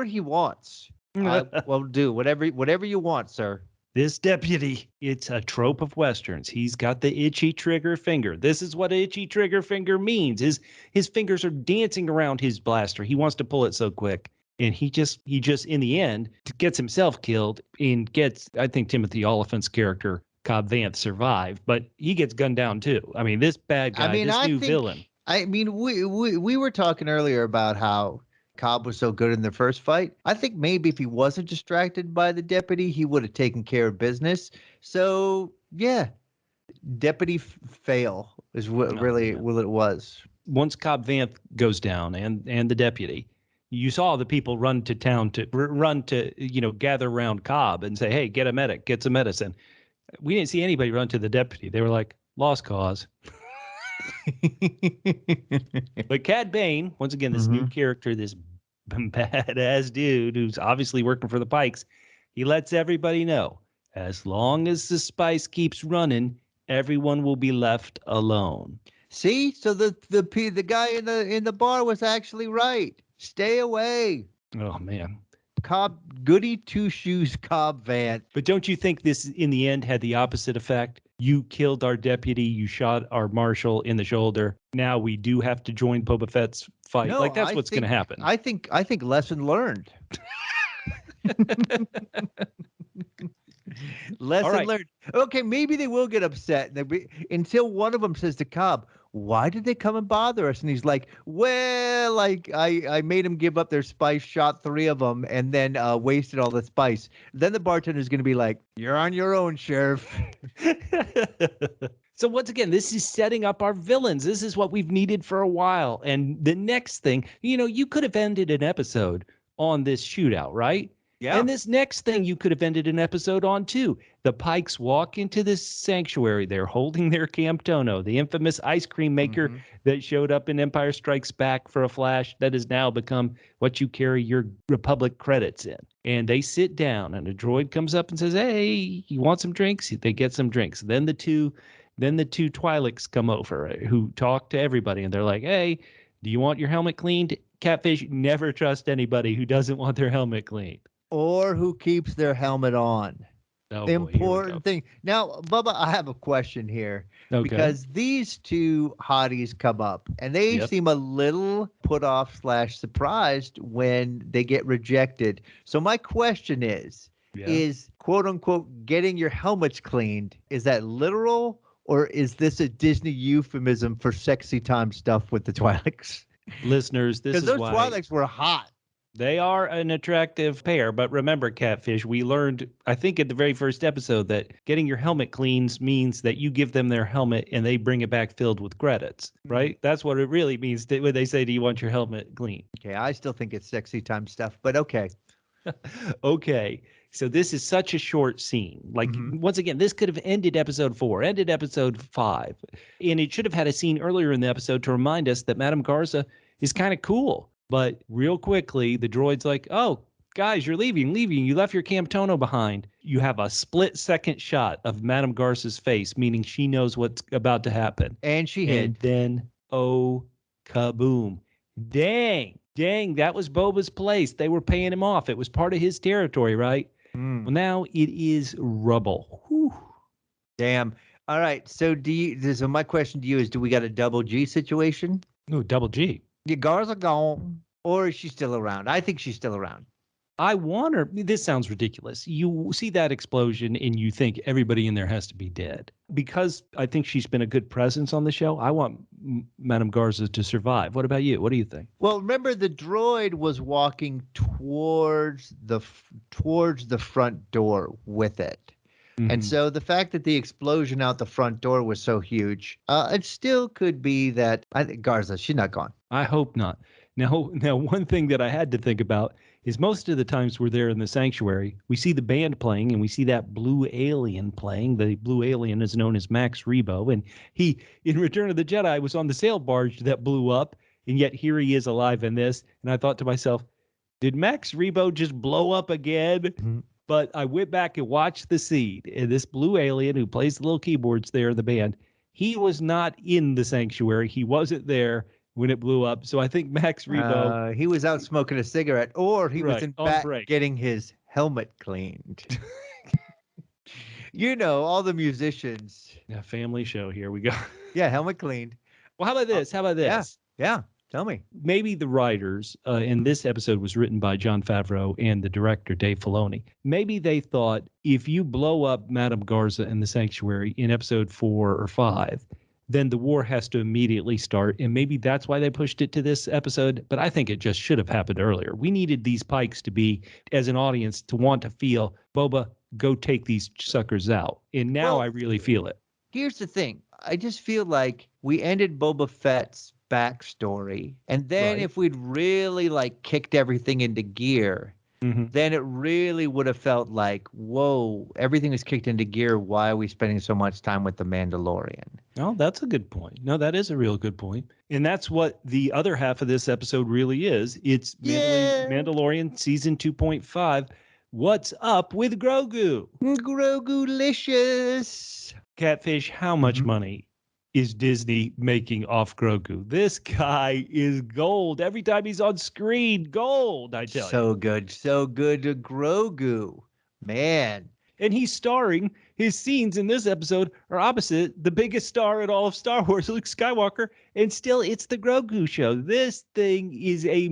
he wants. I will do whatever you want, sir. This deputy, it's a trope of Westerns. He's got the itchy trigger finger. This is what itchy trigger finger means. His fingers are dancing around his blaster. He wants to pull it so quick. And he just in the end gets himself killed and gets, I think, Timothy Oliphant's character, Cobb Vanth, survived. But he gets gunned down too. I mean, this bad guy, new villain. I mean, we were talking earlier about how Cobb was so good in the first fight. I think maybe if he wasn't distracted by the deputy, he would have taken care of business. So, yeah, deputy fail is what it was. Once Cobb Vanth goes down and the deputy, you saw the people run to town to gather around Cobb and say, "Hey, get a medic, get some medicine." We didn't see anybody run to the deputy. They were like, "Lost cause." But Cad Bane, once again, this new character, this badass dude who's obviously working for the Pykes, he lets everybody know, as long as the spice keeps running, everyone will be left alone. See, so the guy in the bar was actually right. Stay away. Oh man. Cobb, goody two shoes, Cobb Vanth. But don't you think this in the end had the opposite effect? You killed our deputy. You shot our marshal in the shoulder. Now we do have to join Boba Fett's fight. No, that's what's going to happen. I think lesson learned. Lesson learned. Okay, maybe they will get upset until one of them says to Cobb, "Why did they come and bother us?" And he's like, "Well, like I made them give up their spice, shot 3 of them, and then wasted all the spice." Then the bartender's going to be like, "You're on your own, Sheriff." So once again, this is setting up our villains. This is what we've needed for a while. And the next thing, you could have ended an episode on this shootout, right? Yeah. And this next thing you could have ended an episode on too. The Pykes walk into this sanctuary. They're holding their Camptono, the infamous ice cream maker that showed up in Empire Strikes Back for a flash that has now become what you carry your Republic credits in. And they sit down and a droid comes up and says, "Hey, you want some drinks?" They get some drinks. Then the two Twi'leks come over who talk to everybody and they're like, "Hey, do you want your helmet cleaned?" Catfish, never trust anybody who doesn't want their helmet cleaned. Or who keeps their helmet on. Oh, important thing. Now, Bubba, I have a question here. Okay. Because these two hotties come up and they seem a little put off / surprised when they get rejected. So my question is quote unquote getting your helmets cleaned, is that literal or is this a Disney euphemism for sexy time stuff with the Twi'leks? Listeners, this is why. Because those Twi'leks were hot. They are an attractive pair, but remember, Catfish, we learned, I think at the very first episode, that getting your helmet cleans means that you give them their helmet and they bring it back filled with credits, right? That's what it really means when they say, "Do you want your helmet clean?" Okay, I still think it's sexy time stuff, but okay. Okay, so this is such a short scene. Like, once again, this could have ended episode 4, ended episode 5, and it should have had a scene earlier in the episode to remind us that Madame Garza is kind of cool. But real quickly, the droid's like, "Oh, guys, you're leaving. You left your Camtono behind. You have a split-second shot of Madame Garsa's face, meaning she knows what's about to happen. And she hid. And then, oh, kaboom. Dang, that was Boba's place. They were paying him off. It was part of his territory, right? Well, now it is rubble. Whew. Damn. All right. So so my question to you is, do we got a double G situation? No, double G. Your Garsa Gone, or is she still around? I think she's still around. I want her. This sounds ridiculous. You see that explosion and you think everybody in there has to be dead. Because I think she's been a good presence on the show, I want Madame Garza to survive. What about you? What do you think? Well, remember the droid was walking towards the front door with it. Mm-hmm. And so the fact that the explosion out the front door was so huge, it still could be that I think Garza, she's not gone. I hope not. Now, one thing that I had to think about is most of the times we're there in the sanctuary, we see the band playing and we see that blue alien playing. The blue alien is known as Max Rebo. And he, in Return of the Jedi, was on the sail barge that blew up. And yet here he is alive in this. And I thought to myself, did Max Rebo just blow up again? Mm-hmm. But I went back and watched the scene. And this blue alien who plays the little keyboards there in the band, he was not in the sanctuary. He wasn't there when it blew up. So I think Max Rebo... he was out smoking a cigarette, or he was in back getting his helmet cleaned. You know, all the musicians. Yeah, family show. Here we go. Yeah, helmet cleaned. Well, how about this? Yeah. Tell me. Maybe the writers, and this episode was written by Jon Favreau and the director, Dave Filoni. Maybe they thought, if you blow up Madame Garza in the sanctuary in episode 4 or 5, then the war has to immediately start. And maybe that's why they pushed it to this episode. But I think it just should have happened earlier. We needed these Pykes to be, as an audience, to want to feel, Boba, go take these suckers out. And now I really feel it. Here's the thing. I just feel like we ended Boba Fett's backstory. And then if we'd really kicked everything into gear, then it really would have felt like, whoa, everything is kicked into gear. Why are we spending so much time with the Mandalorian? Oh, that's a good point. No, that is a real good point. And that's what the other half of this episode really is. It's Mandalorian season 2.5. What's up with Grogu? Grogu-licious. Catfish, how much money is Disney making off Grogu? This guy is gold. Every time he's on screen, gold, I tell you. So good to Grogu. Man. And he's starring, his scenes in this episode are opposite the biggest star in all of Star Wars, Luke Skywalker, and still it's the Grogu show. This thing is a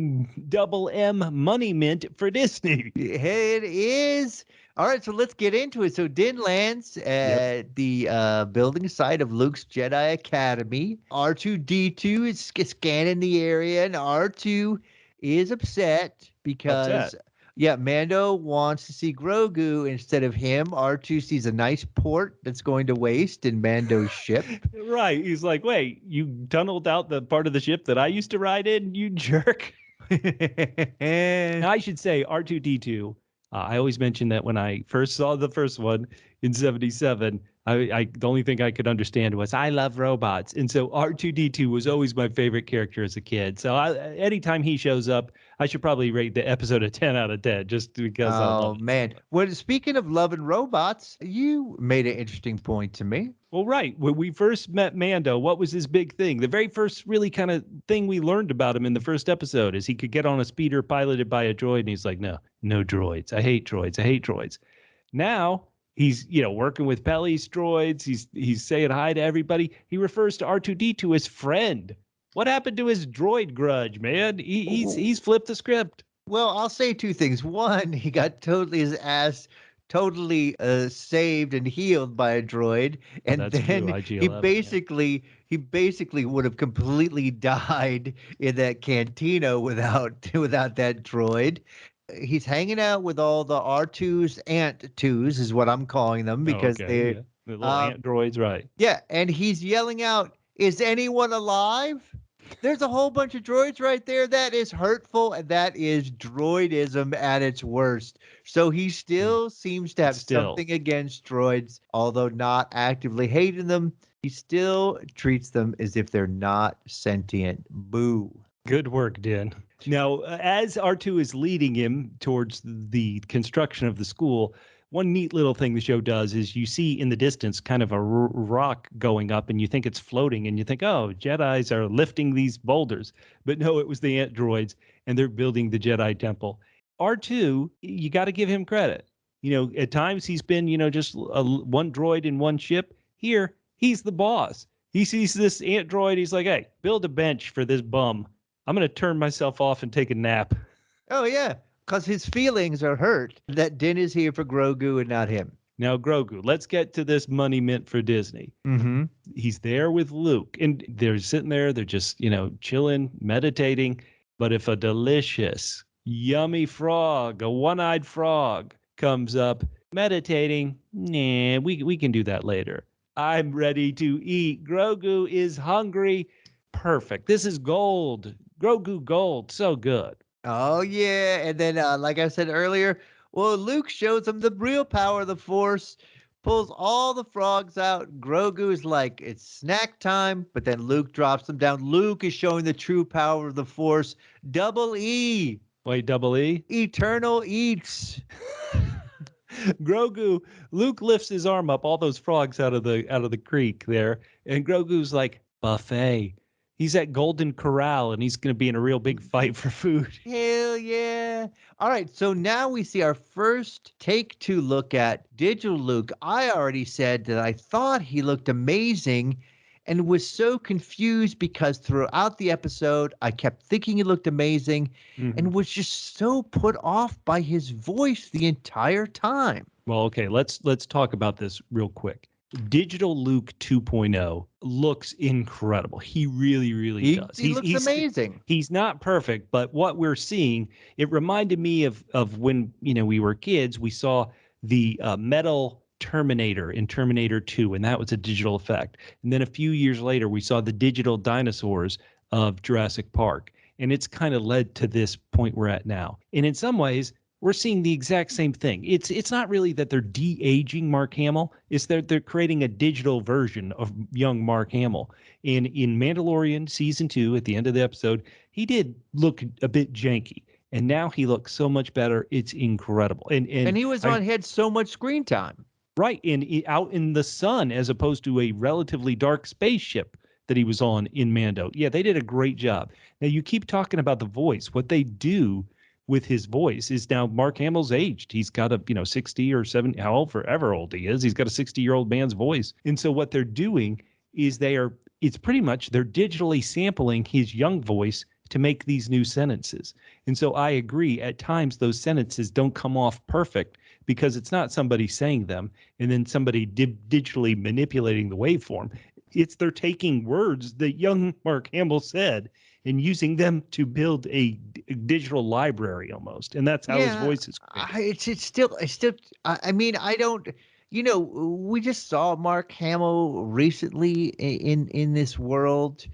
double M money mint for Disney. It is. All right, so let's get into it. So Din lands at the building site of Luke's Jedi Academy. R2-D2 is scanning the area, and R2 is upset because... Yeah, Mando wants to see Grogu instead of him. R2 sees a nice port that's going to waste in Mando's ship. Right. He's like, wait, you tunneled out the part of the ship that I used to ride in, you jerk? Now, I should say R2-D2. I always mention that when I first saw the first one in 77, the only thing I could understand was I love robots. And so R2-D2 was always my favorite character as a kid. So anytime he shows up, I should probably rate the episode a 10 out of 10 just because. Oh, man. Well, speaking of loving robots, you made an interesting point to me. Well, right. When we first met Mando, what was his big thing? The very first really kind of thing we learned about him in the first episode is he could get on a speeder piloted by a droid. And he's like, no droids. I hate droids. Now he's, working with Peli's droids. He's saying hi to everybody. He refers to R2-D2 as friend. What happened to his droid grudge, man? He's flipped the script. Well, I'll say two things. One, he got his ass totally saved and healed by a droid, and then he basically would have completely died in that cantina without that droid. He's hanging out with all the R2's Ant 2s is what I'm calling them because they're the little ant droids, right? Yeah, and he's yelling out, "Is anyone alive?" There's a whole bunch of droids right there. That is hurtful, and that is droidism at its worst. So he still seems to have something against droids, although not actively hating them. He still treats them as if they're not sentient. Boo. Good work, Din. Now, as R2 is leading him towards the construction of the school, one neat little thing the show does is you see in the distance kind of a rock going up, and you think it's floating, and you think, oh, Jedis are lifting these boulders. But no, it was the androids, and they're building the Jedi temple. R2, you got to give him credit. At times he's been, just one droid in one ship. Here, he's the boss. He sees this android. He's like, hey, build a bench for this bum. I'm going to turn myself off and take a nap. Oh, yeah, because his feelings are hurt that Din is here for Grogu and not him. Now, Grogu, let's get to this money mint for Disney. Mm-hmm. He's there with Luke, and they're sitting there. They're just, chilling, meditating. But if a delicious, yummy frog, a one-eyed frog, comes up meditating, nah, we can do that later. I'm ready to eat. Grogu is hungry. Perfect. This is gold. Grogu gold. So good. Oh, yeah. And then, like I said earlier, well, Luke shows him the real power of the Force, pulls all the frogs out. Grogu is like, it's snack time, but then Luke drops them down. Luke is showing the true power of the Force. Double E. Wait, double E? Eternal eats. Grogu, Luke lifts his arm up, all those frogs out of the creek there, and Grogu's like, buffet. He's at Golden Corral, and he's going to be in a real big fight for food. Hell yeah. All right, so now we see our first take-two look at digital Luke. I already said that I thought he looked amazing and was so confused because throughout the episode, I kept thinking he looked amazing and was just so put off by his voice the entire time. Well, okay, let's talk about this real quick. Digital Luke 2.0 looks incredible. He really does. He looks amazing. He's not perfect, but what we're seeing, it reminded me of when we were kids. We saw the metal Terminator in Terminator 2, and that was a digital effect. And then a few years later, we saw the digital dinosaurs of Jurassic Park, and it's kind of led to this point we're at now. And in some ways, we're seeing the exact same thing. It's not really that they're de-aging Mark Hamill. It's that they're creating a digital version of young Mark Hamill. And in Mandalorian Season 2, at the end of the episode, he did look a bit janky. And now he looks so much better. It's incredible. And he had so much screen time. Right. And out in the sun as opposed to a relatively dark spaceship that he was on in Mando. Yeah, they did a great job. Now, you keep talking about the voice. What they do with his voice is now Mark Hamill's aged. He's got a 60 or 70, however old he is. He's got a 60-year-old man's voice. And so what they're doing is it's pretty much they're digitally sampling his young voice to make these new sentences. And so I agree, at times those sentences don't come off perfect because it's not somebody saying them and then somebody digitally manipulating the waveform. They're taking words that young Mark Hamill said and using them to build a digital library almost. And that's how his voice is created. It's still, I mean, I don't, we just saw Mark Hamill recently in this world.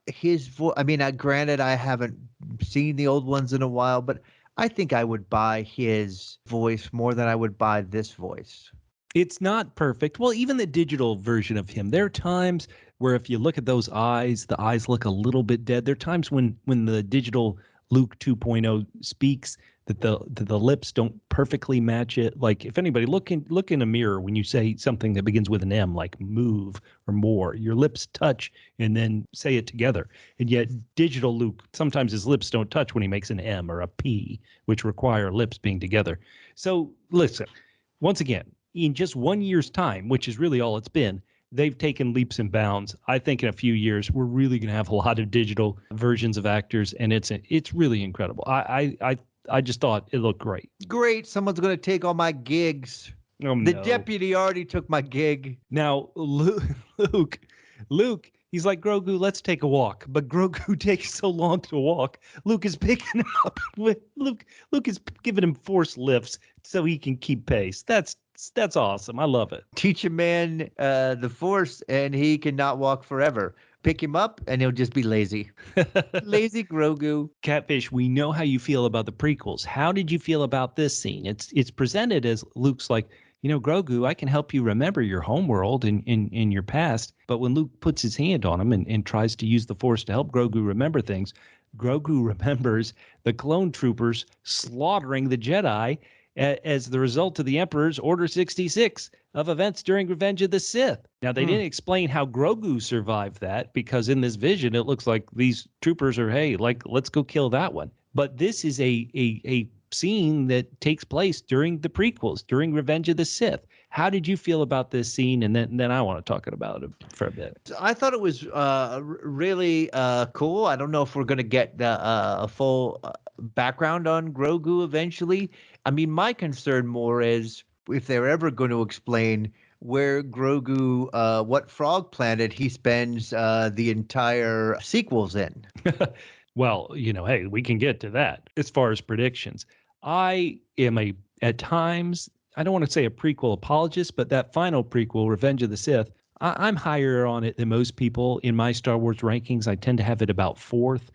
His voice, I mean, granted, I haven't seen the old ones in a while, but I think I would buy his voice more than I would buy this voice. It's not perfect. Well, even the digital version of him, there are times where if you look at those eyes, the eyes look a little bit dead. There are times when the digital Luke 2.0 speaks that the lips don't perfectly match it. Like if anybody look in a mirror when you say something that begins with an M, like move or more, your lips touch and then say it together. And yet digital Luke, sometimes his lips don't touch when he makes an M or a P, which require lips being together. So listen, once again, in just 1 year's time, which is really all it's been, they've taken leaps and bounds. I think in a few years, we're really going to have a lot of digital versions of actors, and it's really incredible. I just thought it looked great. Great. Someone's going to take all my gigs. The deputy already took my gig. Now, Luke, he's like, Grogu, let's take a walk. But Grogu takes so long to walk. Luke is picking him up. Luke is giving him force lifts so he can keep pace. That's awesome. I love it. Teach a man the Force, and he cannot walk forever. Pick him up, and he'll just be lazy. Lazy Grogu. Catfish, we know how you feel about the prequels. How did you feel about this scene? It's presented as Luke's like, Grogu, I can help you remember your homeworld and in your past. But when Luke puts his hand on him and tries to use the Force to help Grogu remember things, Grogu remembers the clone troopers slaughtering the Jedi as the result of the Emperor's Order 66 of events during Revenge of the Sith. Now, they didn't explain how Grogu survived that, because in this vision, it looks like these troopers are, hey, let's go kill that one. But this is a scene that takes place during the prequels, during Revenge of the Sith. How did you feel about this scene? And then I want to talk about it for a bit. I thought it was really cool. I don't know if we're going to get a full background on Grogu eventually. I mean, my concern more is if they're ever going to explain where Grogu, what frog planet he spends the entire sequels in. Well, hey, we can get to that. As far as predictions, I am at times, I don't want to say a prequel apologist, but that final prequel, Revenge of the Sith, I'm higher on it than most people in my Star Wars rankings. I tend to have it about fourth.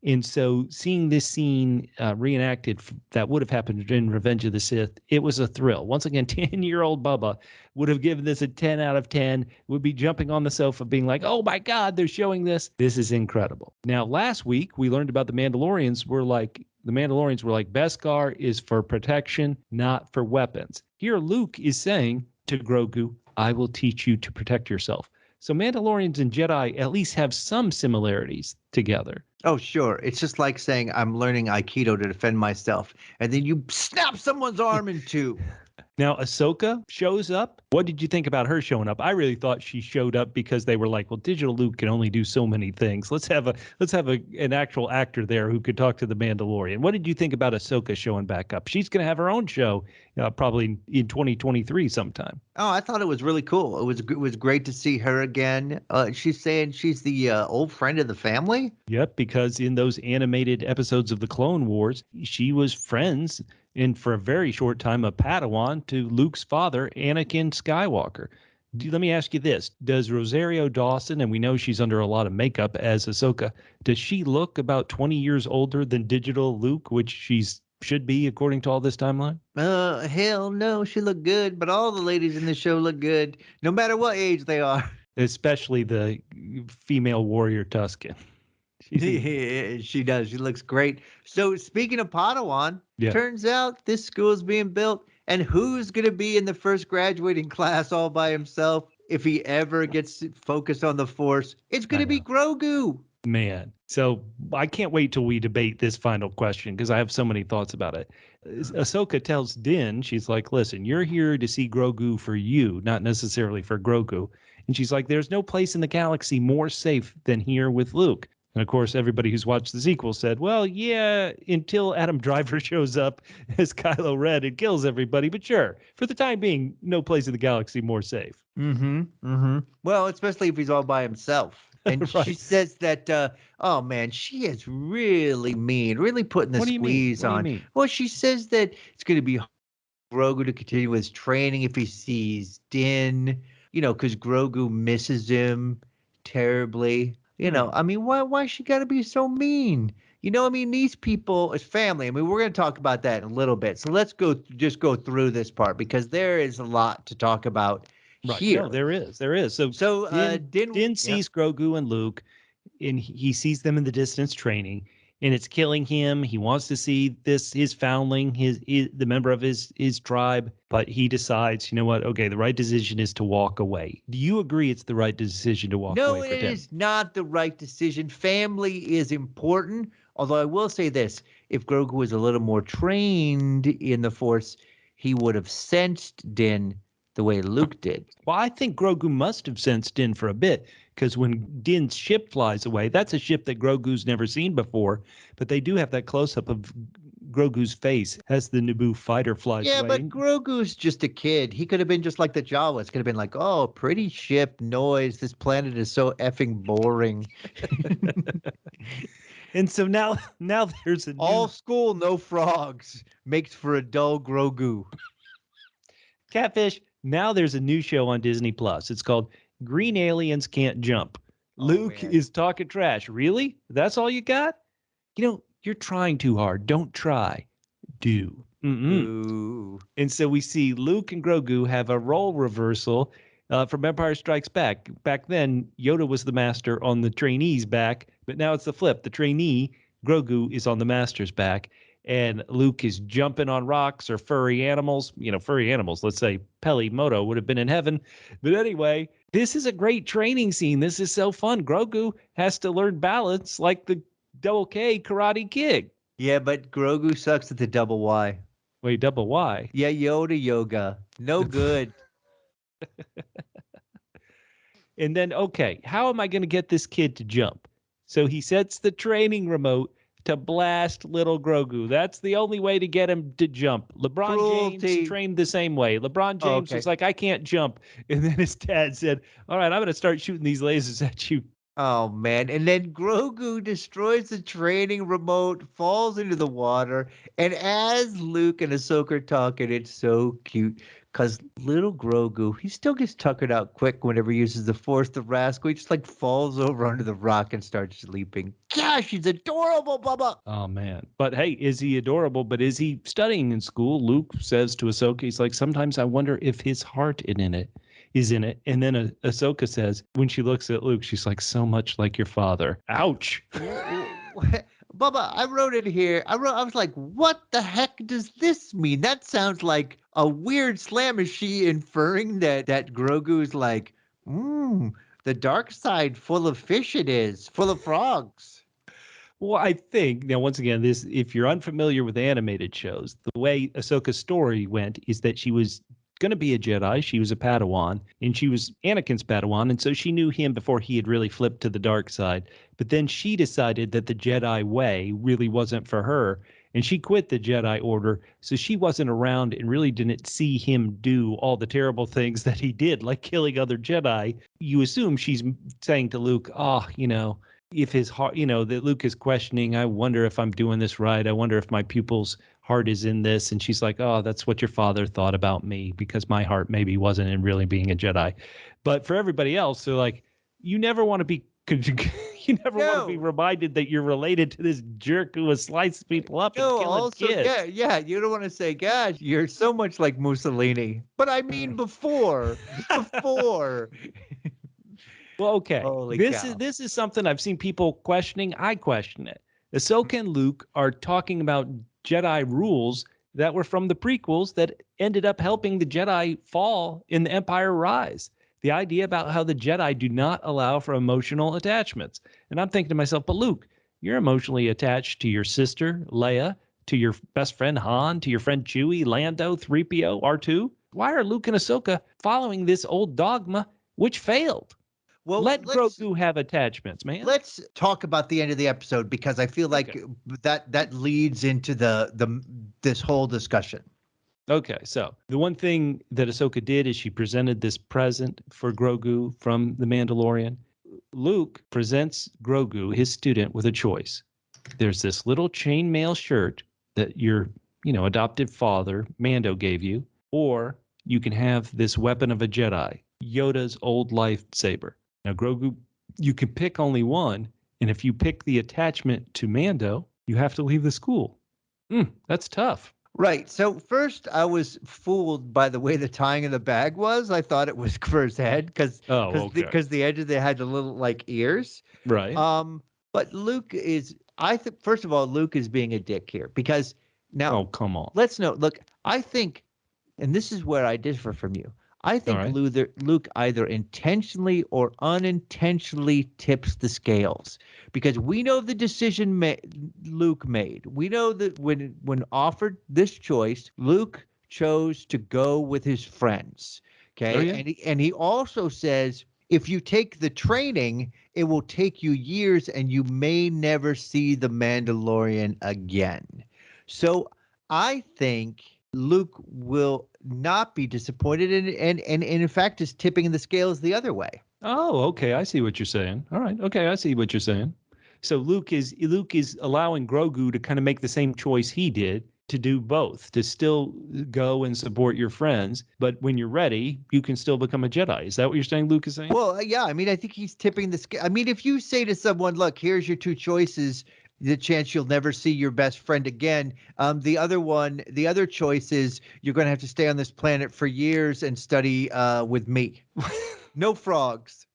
And so seeing this scene reenacted that would have happened in Revenge of the Sith, it was a thrill. Once again, 10-year-old Bubba would have given this a 10 out of 10, would be jumping on the sofa being like, oh my God, they're showing this. This is incredible. Now, last week, we learned about the Mandalorians were like, Beskar is for protection, not for weapons. Here, Luke is saying to Grogu, I will teach you to protect yourself. So Mandalorians and Jedi at least have some similarities together. Oh, sure. It's just like saying I'm learning Aikido to defend myself, and then you snap someone's arm in two. Now, Ahsoka shows up. What did you think about her showing up? I really thought she showed up because they were like, well, Digital Luke can only do so many things. Let's have an actual actor there who could talk to the Mandalorian. What did you think about Ahsoka showing back up? She's going to have her own show probably in 2023 sometime. Oh, I thought it was really cool. It was great to see her again. She's saying she's the old friend of the family. Yep, because in those animated episodes of the Clone Wars, she was friends and for a very short time a Padawan to Luke's father, Anakin Skywalker. Let me ask you this. Does Rosario Dawson, and we know she's under a lot of makeup as Ahsoka, does she look about 20 years older than Digital Luke, which should be according to all this timeline? Hell no, she looked good, but all the ladies in the show look good, no matter what age they are. Especially the female warrior Tusken. She does. She looks great. So speaking of Padawan, turns out this school is being built, and who's going to be in the first graduating class all by himself if he ever gets focused on the Force? It's going to be Grogu. Man. So I can't wait till we debate this final question because I have so many thoughts about it. Ahsoka tells Din, she's like, listen, you're here to see Grogu for you, not necessarily for Grogu. And she's like, there's no place in the galaxy more safe than here with Luke. And of course, everybody who's watched the sequel said, well, yeah, until Adam Driver shows up as Kylo Ren and kills everybody. But sure, for the time being, no place in the galaxy more safe. Well, especially if he's all by himself. And Right. She says that, oh, man, she is really mean, really putting the squeeze on. Well, she says that it's going to be Grogu to continue his training if he sees Din, because Grogu misses him terribly. I mean, why she got to be so mean? I mean, these people, it's family. I mean, we're going to talk about that in a little bit. So let's just go through this part because there is a lot to talk about here. No, there is. So Din sees Grogu and Luke, and he sees them in the distance training, and it's killing him. He wants to see his foundling, the member of his tribe, but he decides, you know what? Okay, the right decision is to walk away. Do you agree it's the right decision to walk away? No, it is not the right decision. Family is important. Although I will say this, if Grogu was a little more trained in the Force, he would have sensed Din the way Luke did. Well, I think Grogu must have sensed Din for a bit, because when Din's ship flies away, that's a ship that Grogu's never seen before, but they do have that close-up of Grogu's face as the Naboo fighter flies away. Yeah, but Grogu's just a kid. He could have been just like the Jawas. Could have been like, oh, pretty ship, noise. This planet is so effing boring. And so now there's all school, no frogs makes for a dull Grogu. Catfish. Now there's a new show on Disney Plus. It's called Green Aliens Can't Jump. Luke is talking trash. Really? That's all you got? You're trying too hard. Don't try. Do. Ooh. And so we see Luke and Grogu have a role reversal from Empire Strikes Back. Back then, Yoda was the master on the trainee's back, but now it's the flip. The trainee, Grogu, is on the master's back, and Luke is jumping on rocks or furry animals. Furry animals, let's say Peli Moto would have been in heaven. But anyway, this is a great training scene. This is so fun. Grogu has to learn balance like the double K Karate Kid. Yeah, but Grogu sucks at the double Y. Wait, double Y? Yeah, Yoda yoga. No good. And then, okay, how am I going to get this kid to jump? So he sets the training remote to blast little Grogu. That's the only way to get him to jump. LeBron James trained the same way. LeBron James was like, I can't jump. And then his dad said, all right, I'm going to start shooting these lasers at you. Oh, man. And then Grogu destroys the training remote, falls into the water. And as Luke and Ahsoka are talking, it's so cute. Because little Grogu, he still gets tuckered out quick whenever he uses the Force. The rascal, he just like falls over under the rock and starts sleeping. Gosh, he's adorable, Bubba. Oh, man. But hey, is he adorable? But is he studying in school? Luke says to Ahsoka, he's like, sometimes I wonder if his heart is in it. And then Ahsoka says, when she looks at Luke, she's like, so much like your father. Ouch. Bubba, I wrote it here. I was like, what the heck does this mean? That sounds like a weird slam. Is she inferring that Grogu's like, the dark side full of fish it is, full of frogs? Well, I think, now, once again, if you're unfamiliar with animated shows, the way Ahsoka's story went is that she was going to be a Jedi. She was a Padawan, and she was Anakin's Padawan, and so she knew him before he had really flipped to the dark side. But then she decided that the Jedi way really wasn't for her, and she quit the Jedi Order, so she wasn't around and really didn't see him do all the terrible things that he did, like killing other Jedi. You assume she's saying to Luke, if his heart, that Luke is questioning, I wonder if I'm doing this right. I wonder if my pupil's heart is in this. And she's like, oh, that's what your father thought about me, because my heart maybe wasn't in really being a Jedi. But for everybody else, they're like, you never want to be want to be reminded that you're related to this jerk who has sliced people up and killing kids. Yeah, you don't want to say, gosh, you're so much like Mussolini. But I mean before. Well, okay. Holy this cow. This is something I've seen people questioning. I question it. Ahsoka and Luke are talking about Jedi rules that were from the prequels that ended up helping the Jedi fall in the Empire rise. The idea about how the Jedi do not allow for emotional attachments. And I'm thinking to myself, but Luke, you're emotionally attached to your sister, Leia, to your best friend, Han, to your friend Chewie, Lando, 3PO, R2. Why are Luke and Ahsoka following this old dogma which failed? Well, let Grogu have attachments, man. Let's talk about the end of the episode, because I feel like that leads into this whole discussion. Okay, so the one thing that Ahsoka did is she presented this present for Grogu from The Mandalorian. Luke presents Grogu, his student, with a choice. There's this little chainmail shirt that your, adopted father, Mando, gave you, or you can have this weapon of a Jedi, Yoda's old lightsaber. Now, Grogu, you can pick only one, and if you pick the attachment to Mando, you have to leave the school. That's tough. Right. So first, I was fooled by the way the tying of the bag was. I thought it was for his head because the edge of it had the little like ears. Right. But Luke is. I think first of all, Luke is being a dick here because now. Oh, come on. Let's know. Look, I think, and this is where I differ from you. I think Luke either intentionally or unintentionally tips the scales, because we know the decision Luke made. We know that when offered this choice, Luke chose to go with his friends. Okay. Oh, yeah. And he also says, if you take the training, it will take you years and you may never see the Mandalorian again. So I think Luke will not be disappointed and in fact is tipping the scales the other way. Oh, okay. I see what you're saying. All right. Okay. I see what you're saying. So Luke is allowing Grogu to kind of make the same choice he did, to do both, to still go and support your friends. But when you're ready, you can still become a Jedi. Is that what you're saying Luke is saying? Well, yeah. I mean, I think he's tipping the scale. I mean, if you say to someone, look, here's your two choices, the chance you'll never see your best friend again. The other choice is you're going to have to stay on this planet for years and study with me. No frogs.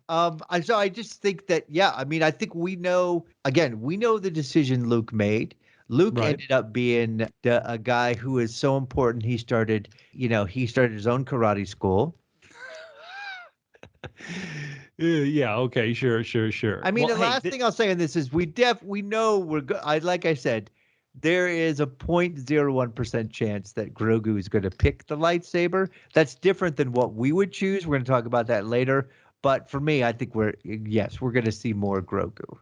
So I just think that, yeah, I mean, I think we know the decision Luke made. Luke ended up being a guy who is so important. He started his own karate school. Yeah. Okay. Sure. I mean, Well, the last thing I'll say on this is we know we're good. Like I said, there is a 0.01% chance that Grogu is going to pick the lightsaber. That's different than what we would choose. We're going to talk about that later. But for me, I think we're going to see more Grogu.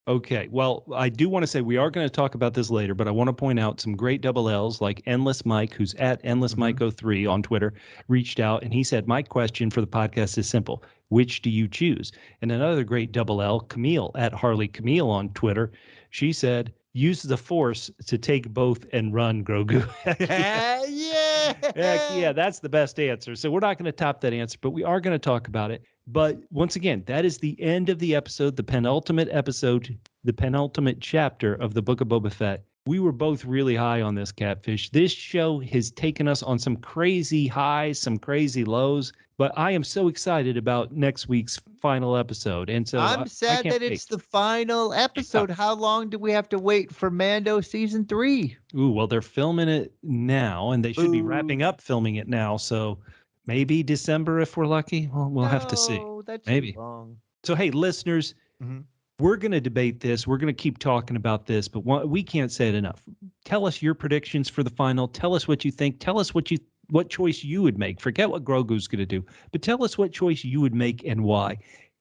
Okay. Well, I do want to say we are going to talk about this later, but I want to point out some great double L's like Endless Mike, who's at Endless Mike 03 on Twitter, reached out and he said, my question for the podcast is simple. Which do you choose? And another great double L, Camille at Harley Camille on Twitter. She said, use the Force to take both and run, Grogu. Yeah. Heck yeah, that's the best answer. So we're not going to top that answer, but we are going to talk about it. But once again, that is the end of the episode, the penultimate episode, the penultimate chapter of the Book of Boba Fett. We were both really high on this, Catfish. This show has taken us on some crazy highs, some crazy lows, but I am so excited about next week's final episode. And so I'm sad that it's the final episode. How long do we have to wait for Mando season 3? Ooh, well, they're filming it now, and they should be wrapping up filming it now. So maybe December if we're lucky. Well, we'll have to see. That's maybe. Too long. So, hey, listeners, we're going to debate this. We're going to keep talking about this, but we can't say it enough. Tell us your predictions for the final. Tell us what you think. Tell us what choice you would make. Forget what Grogu's going to do, but tell us what choice you would make and why.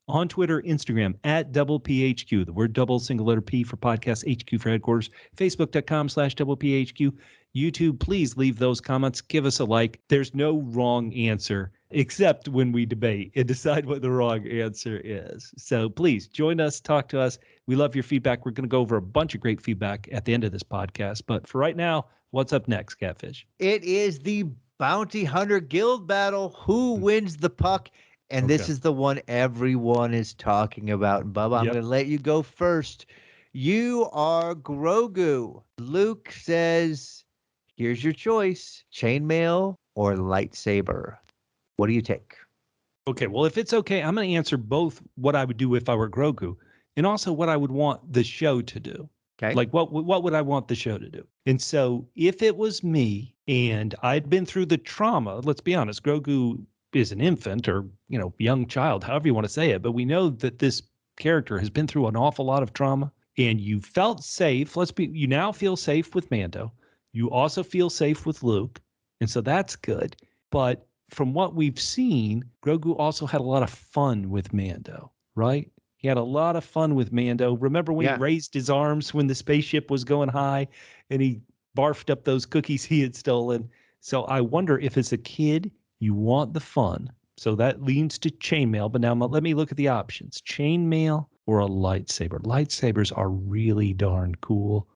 On Twitter, Instagram, at double PHQ, the word double, single letter P for podcast, HQ for headquarters, Facebook.com/double PHQ. YouTube, please leave those comments. Give us a like. There's no wrong answer except when we debate and decide what the wrong answer is. So please join us, talk to us. We love your feedback. We're going to go over a bunch of great feedback at the end of this podcast. But for right now, what's up next, Catfish? It is the Bounty Hunter Guild battle. Who wins the puck? And this is the one everyone is talking about. And Bubba, I'm going to let you go first. You are Grogu. Luke says, here's your choice, chainmail or lightsaber. What do you take? Okay, well, if it's okay, I'm going to answer both what I would do if I were Grogu and also what I would want the show to do. Okay. Like what would I want the show to do? And so if it was me and I'd been through the trauma, let's be honest, Grogu is an infant or, young child, however you want to say it. But we know that this character has been through an awful lot of trauma and you felt safe. You now feel safe with Mando. You also feel safe with Luke. And so that's good. But from what we've seen, Grogu also had a lot of fun with Mando, right? He had a lot of fun with Mando. Remember when he raised his arms when the spaceship was going high and he barfed up those cookies he had stolen? So I wonder if as a kid, you want the fun. So that leans to chainmail. But now let me look at the options. Chainmail or a lightsaber. Lightsabers are really darn cool.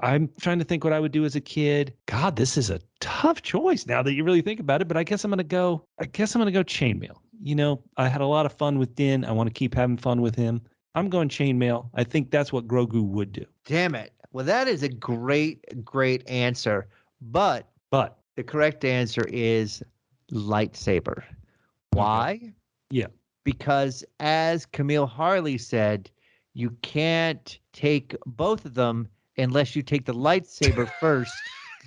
I'm trying to think what I would do as a kid. God, this is a tough choice now that you really think about it. But I guess I'm going to go chainmail. I had a lot of fun with Din. I want to keep having fun with him. I'm going chainmail. I think that's what Grogu would do. Damn it. Well, that is a great answer. But the correct answer is lightsaber. Why? Okay. Yeah. Because as Camille Harley said, you can't take both of them unless you take the lightsaber first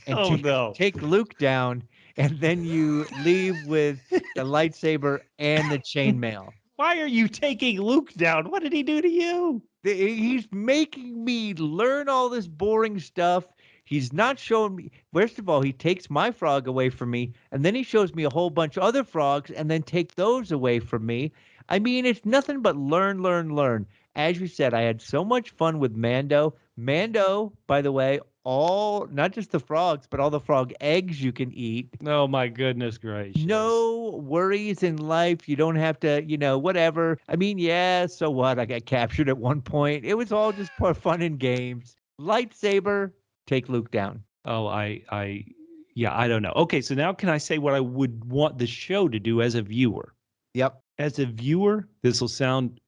and take Luke down, and then you leave with the lightsaber and the chainmail. Why are you taking Luke down? What did he do to you? He's making me learn all this boring stuff. He's not showing me. First of all, he takes my frog away from me, and then he shows me a whole bunch of other frogs and then take those away from me. I mean, it's nothing but learn. As you said, I had so much fun with Mando. Mando, by the way, not just the frogs, but all the frog eggs you can eat. Oh, my goodness gracious. No worries in life. You don't have to, whatever. I mean, yeah, so what? I got captured at one point. It was all just for fun and games. Lightsaber. Take Luke down. Oh, I don't know. Okay, so now can I say what I would want the show to do as a viewer? Yep. As a viewer, this will sound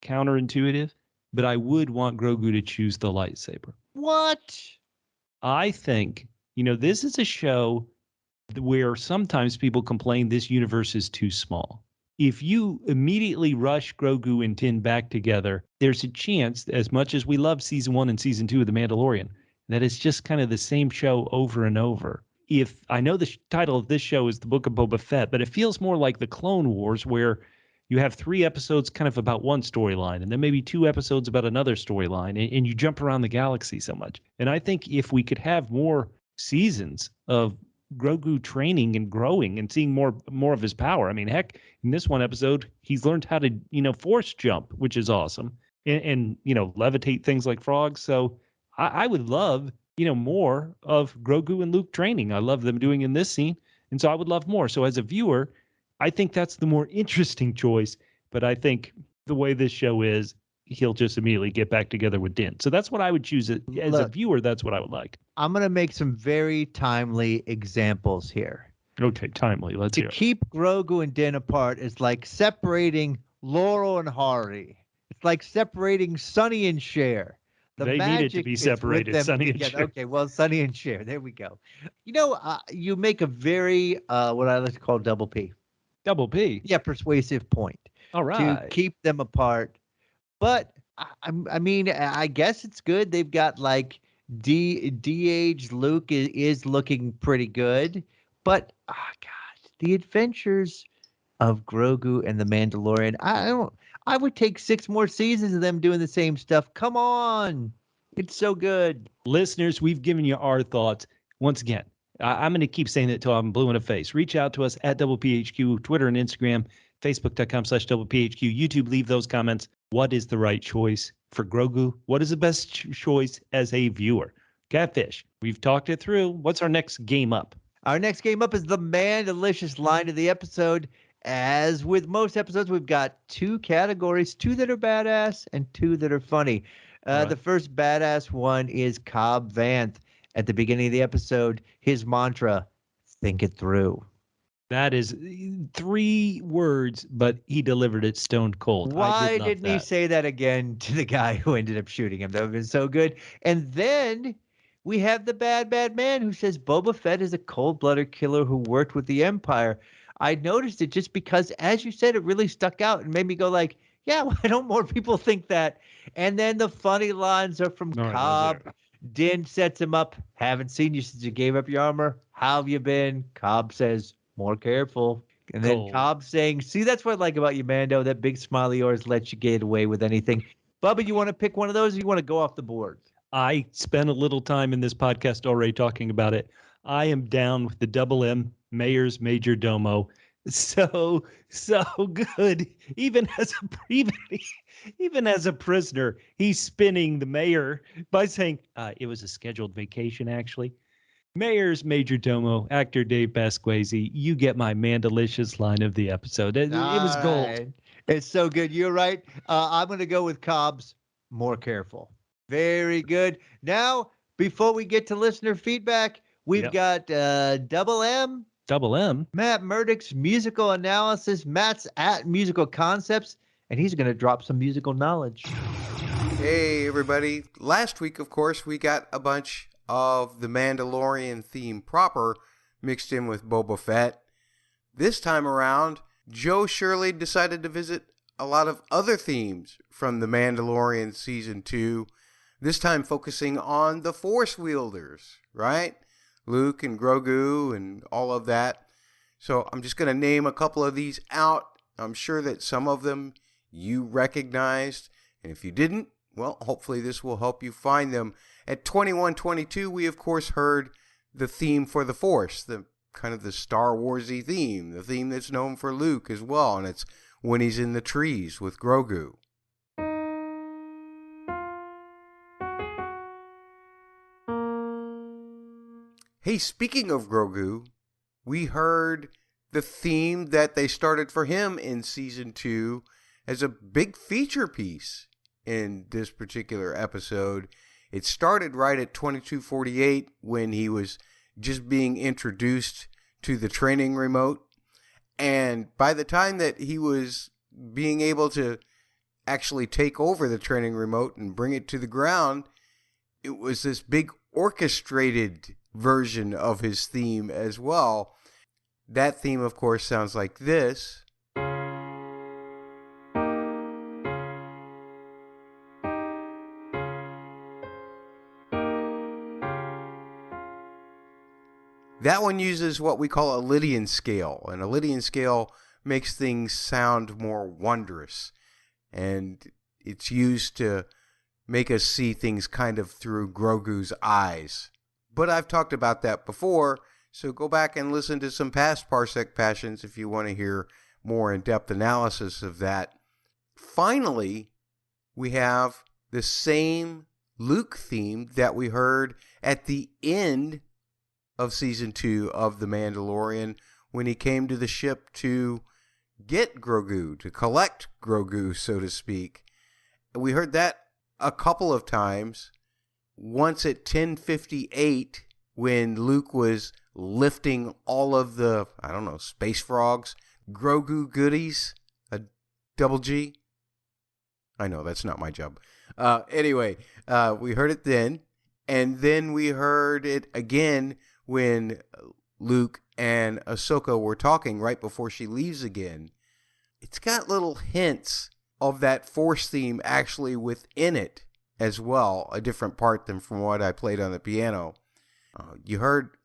counterintuitive, but I would want Grogu to choose the lightsaber. What? I think, this is a show where sometimes people complain this universe is too small. If you immediately rush Grogu and Din back together, there's a chance, as much as we love season 1 and season 2 of The Mandalorian, that it's just kind of the same show over and over. If I know the title of this show is The Book of Boba Fett, but it feels more like the Clone Wars, where you have 3 episodes kind of about one storyline, and then maybe 2 episodes about another storyline, and you jump around the galaxy so much. And I think if we could have more seasons of Grogu training and growing and seeing more of his power. I mean, heck, in this one episode, he's learned how to, force jump, which is awesome, and levitate things like frogs. So I would love, more of Grogu and Luke training. I love them doing in this scene, and so I would love more. So as a viewer, I think that's the more interesting choice. But I think the way this show is, he'll just immediately get back together with Din. So that's what I would choose. As a viewer, that's what I would like. I'm going to make some very timely examples here. Okay, timely. Let's hear it. To keep Grogu and Din apart is like separating Laurel and Hardy. It's like separating Sonny and Cher. They needed to be separated, Sonny and Cher. Okay, well, Sonny and Cher. There we go. You make a very, what I like to call double P. Double P? Yeah, persuasive point. All right. To keep them apart. But, I mean, I guess it's good. They've got, like, de-aged Luke is looking pretty good. But, God, the adventures of Grogu and the Mandalorian, I would take 6 more seasons of them doing the same stuff. Come on. It's so good. Listeners, we've given you our thoughts. Once again, I'm going to keep saying it till I'm blue in the face. Reach out to us at WPHQ, Twitter and Instagram, Facebook.com/WPHQ, YouTube. Leave those comments. What is the right choice for Grogu? What is the best choice as a viewer? Catfish, we've talked it through. What's our next game up? Our next game up is the Mandolicious line of the episode. As with most episodes, we've got 2 categories, 2 that are badass and 2 that are funny. Right. The first badass one is Cobb Vanth. At the beginning of the episode, his mantra, think it through. That is 3 words, but he delivered it stone cold. Why didn't he say that again to the guy who ended up shooting him? That would have been so good. And then we have the bad man who says Boba Fett is a cold-blooded killer who worked with the Empire. I noticed it just because, as you said, it really stuck out and made me go like, yeah, why don't more people think that? And then the funny lines are from Cobb. Din sets him up. Haven't seen you since you gave up your armor. How have you been? Cobb says, more careful. And then Cobb saying, see, that's what I like about you, Mando. That big smile of yours lets you get away with anything. Bubba, you want to pick one of those or you want to go off the board? I spent a little time in this podcast already talking about it. I am down with the double M, Mayor's Major Domo. So good. Even as a prisoner, he's spinning the mayor by saying it was a scheduled vacation, actually. Mayor's Major Domo, actor Dave Pasquesi, you get my Mandolicious line of the episode. It was gold. It's so good. You're right. I'm going to go with Cobb's more careful. Very good. Now, before we get to listener feedback, we've got Double M. Double M. Matt Murdock's musical analysis. Matt's at Musical Concepts, and he's going to drop some musical knowledge. Hey, everybody. Last week, of course, we got a bunch of the Mandalorian theme proper mixed in with Boba Fett. This time around, Joe Shirley decided to visit a lot of other themes from the Mandalorian Season 2, this time focusing on the Force wielders, right? Luke and Grogu and all of that. So I'm just going to name a couple of these out. I'm sure that some of them you recognized. And if you didn't, well, hopefully this will help you find them. At 2122, we of course heard the theme for the Force, the kind of the Star Wars-y theme, the theme that's known for Luke as well. And it's when he's in the trees with Grogu. Hey, speaking of Grogu, we heard the theme that they started for him in Season 2 as a big feature piece in this particular episode. It started right at 2248 when he was just being introduced to the training remote. And by the time that he was being able to actually take over the training remote and bring it to the ground, it was this big orchestrated version of his theme as well. That theme, of course, sounds like this. That one uses what we call a Lydian scale, and a Lydian scale makes things sound more wondrous, and it's used to make us see things kind of through Grogu's eyes. But I've talked about that before, so go back and listen to some past Parsec Passions if you want to hear more in-depth analysis of that. Finally, we have the same Luke theme that we heard at the end of Season 2 of The Mandalorian when he came to the ship to get Grogu, to collect Grogu, so to speak. We heard that a couple of times. Once at 10:58 when Luke was lifting all of the, space frogs, Grogu goodies, a double G. I know, that's not my job. Anyway, we heard it then, and then we heard it again when Luke and Ahsoka were talking right before she leaves again. It's got little hints of that Force theme actually within it as well, a different part than from what I played on the piano. You heard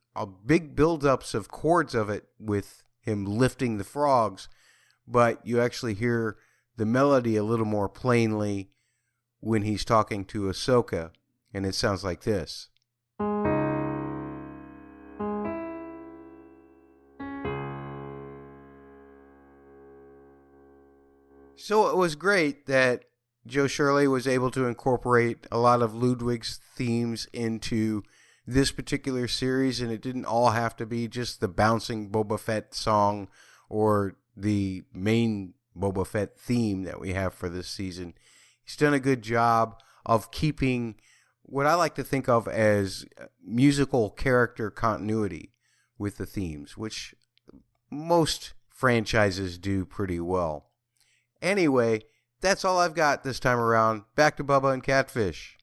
big build-ups of chords of it with him lifting the frogs, but you actually hear the melody a little more plainly when he's talking to Ahsoka, and it sounds like this. So it was great that Joe Shirley was able to incorporate a lot of Ludwig's themes into this particular series, and it didn't all have to be just the bouncing Boba Fett song or the main Boba Fett theme that we have for this season. He's done a good job of keeping what I like to think of as musical character continuity with the themes, which most franchises do pretty well. Anyway, that's all I've got this time around. Back to Bubba and Catfish.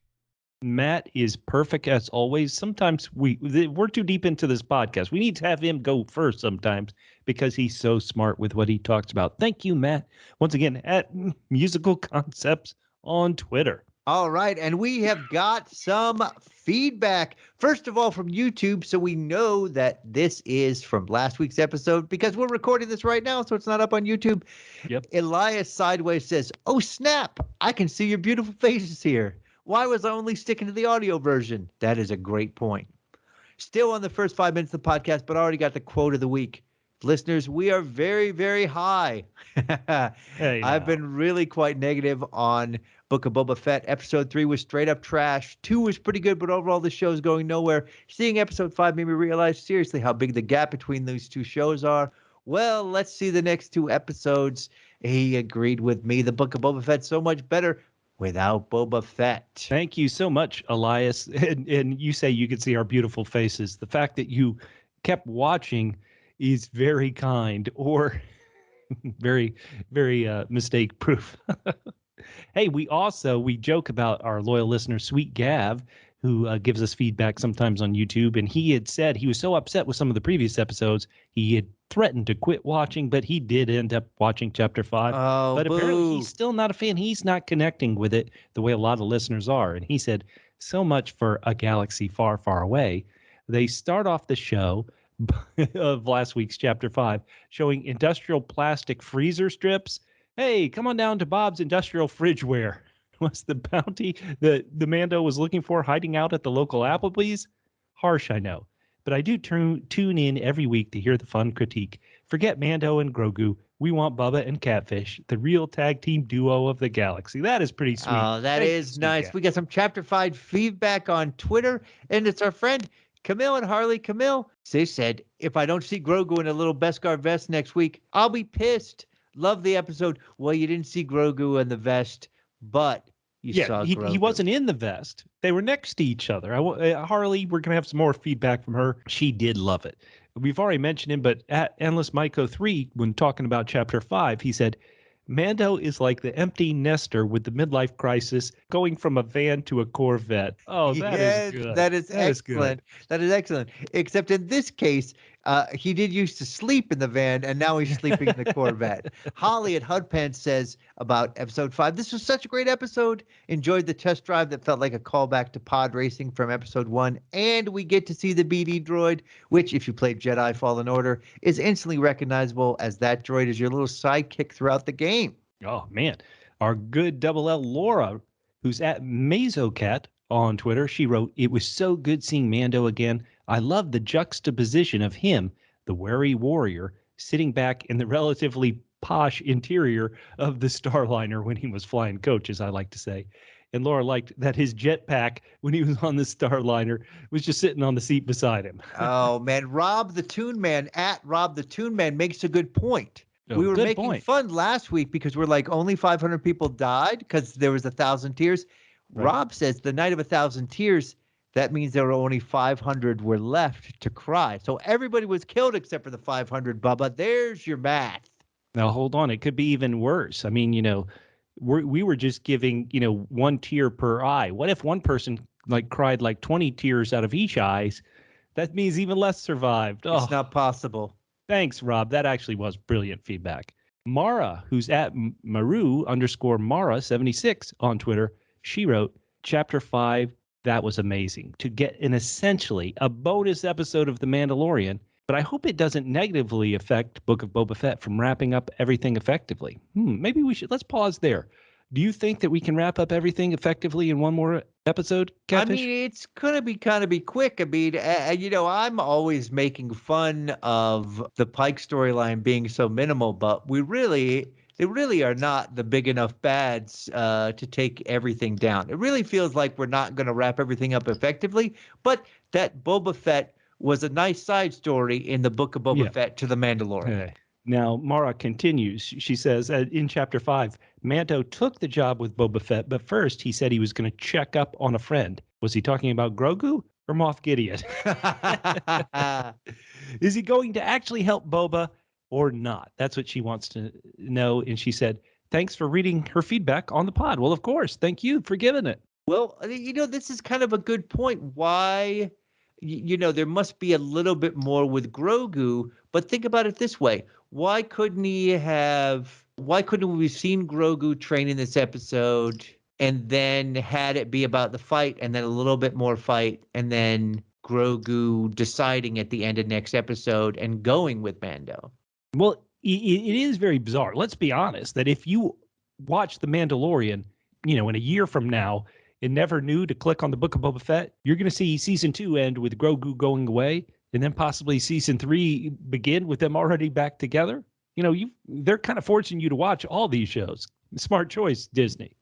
Matt is perfect as always. Sometimes we're too deep into this podcast. We need to have him go first sometimes because he's so smart with what he talks about. Thank you, Matt. Once again, at Musical Concepts on Twitter. All right, and we have got some feedback. First of all, from YouTube, so we know that this is from last week's episode because we're recording this right now, so it's not up on YouTube. Yep. Elias Sideways says, "Oh, snap, I can see your beautiful faces here. Why was I only sticking to the audio version?" That is a great point. Still on the first 5 minutes of the podcast, but already got the quote of the week. Listeners, we are very, very high. Hey, I've been really quite negative on Book of Boba Fett. Episode 3 was straight up trash. 2 was pretty good, but overall the show's going nowhere. Seeing episode 5 made me realize seriously how big the gap between those two shows are. Well, let's see the next 2 episodes. He agreed with me. The Book of Boba Fett's so much better without Boba Fett. Thank you so much, Elias. And you say you could see our beautiful faces. The fact that you kept watching is very kind or very, very mistake proof. Hey, we joke about our loyal listener, Sweet Gav, who gives us feedback sometimes on YouTube. And he had said he was so upset with some of the previous episodes, he had threatened to quit watching, but he did end up watching Chapter 5. Oh, but boo. Apparently he's still not a fan. He's not connecting with it the way a lot of listeners are. And he said, so much for a galaxy far, far away. They start off the show of last week's Chapter 5 showing industrial plastic freezer strips. Hey, come on down to Bob's Industrial Fridgeware. Was the bounty that the Mando was looking for hiding out at the local Applebee's? Harsh, I know. But I do tune in every week to hear the fun critique. Forget Mando and Grogu. We want Bubba and Catfish, the real tag team duo of the galaxy. That is pretty sweet. Oh, that is nice. We got some Chapter 5 feedback on Twitter, and it's our friend Camille and Harley. Camille, they said, if I don't see Grogu in a little Beskar vest next week, I'll be pissed. Love the episode. Well, you didn't see Grogu in the vest, but you saw Grogu. He wasn't in the vest. They were next to each other. Harley, we're going to have some more feedback from her. She did love it. We've already mentioned him, but at Endless Myco 3, when talking about Chapter 5, he said, Mando is like the empty nester with the midlife crisis going from a van to a Corvette. Oh, that is good. That is excellent. That is excellent. Except in this case, he did used to sleep in the van, and now he's sleeping in the Corvette. Holly at HUDPants says about episode 5, this was such a great episode. Enjoyed the test drive that felt like a callback to pod racing from episode 1. And we get to see the BD droid, which, if you played Jedi Fallen Order, is instantly recognizable as that droid is your little sidekick throughout the game. Oh, man. Our good Double L Laura, who's at Mazocat on Twitter, she wrote, "It was so good seeing Mando again. I love the juxtaposition of him, the wary warrior, sitting back in the relatively posh interior of the Starliner when he was flying coach, as I like to say." And Laura liked that his jetpack, when he was on the Starliner, was just sitting on the seat beside him. Oh, man. Rob the Toon Man, at Rob the Toon Man, makes a good point. Oh, we were making fun last week because we're like, only 500 people died because there was 1,000 tears. Right. Rob says the night of 1,000 tears, that means there were only 500 were left to cry. So everybody was killed except for the 500, Bubba. There's your math. Now, hold on. It could be even worse. I mean, we were just giving, 1 tear per eye. What if one person cried 20 tears out of each eyes? That means even less survived. It's not possible. Thanks, Rob. That actually was brilliant feedback. Mara, who's at Maru_Mara76 on Twitter, she wrote, Chapter 5, that was amazing. To get essentially a bonus episode of The Mandalorian, but I hope it doesn't negatively affect Book of Boba Fett from wrapping up everything effectively. Maybe let's pause there. Do you think that we can wrap up everything effectively in one more episode, Catfish? I mean, it's going to be quick. I mean, I'm always making fun of the Pike storyline being so minimal, but they really are not the big enough bads to take everything down. It really feels like we're not going to wrap everything up effectively, but that Boba Fett was a nice side story in the Book of Boba Fett to The Mandalorian. Now, Mara continues. She says, in Chapter 5, Mando took the job with Boba Fett, but first he said he was going to check up on a friend. Was he talking about Grogu or Moff Gideon? Is he going to actually help Boba or not? That's what she wants to know. And she said, thanks for reading her feedback on the pod. Well, of course. Thank you for giving it. Well, this is kind of a good point. Why, there must be a little bit more with Grogu, but think about it this way. Why couldn't we have seen Grogu train in this episode and then had it be about the fight and then a little bit more fight and then Grogu deciding at the end of next episode and going with Mando? Well, it is very bizarre. Let's be honest that if you watch The Mandalorian, in a year from now and never knew to click on the Book of Boba Fett, you're going to see season 2 end with Grogu going away and then possibly season 3 begin with them already back together. They're kind of forcing you to watch all these shows. Smart choice, Disney.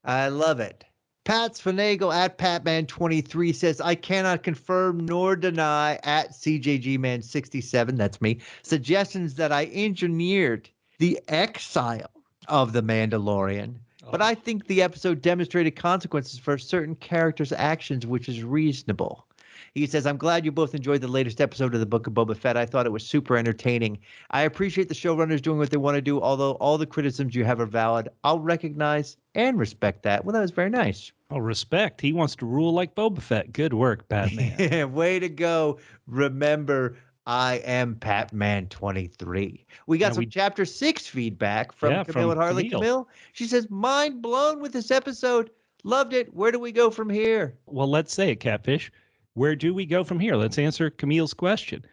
I love it. Pat Finagle at Patman23 says, I cannot confirm nor deny at CJGman67, that's me, suggestions that I engineered the exile of the Mandalorian. But I think the episode demonstrated consequences for certain characters' actions, which is reasonable. He says, I'm glad you both enjoyed the latest episode of the Book of Boba Fett. I thought it was super entertaining. I appreciate the showrunners doing what they want to do, although all the criticisms you have are valid. I'll recognize and respect that. Well, that was very nice. Oh, respect. He wants to rule like Boba Fett. Good work, Batman. Way to go. Remember, I am Patman23. We got some Chapter 6 feedback from Camille and Harley. Camille, she says, mind blown with this episode. Loved it. Where do we go from here? Well, let's say it, Catfish. Where do we go from here? Let's answer Camille's question.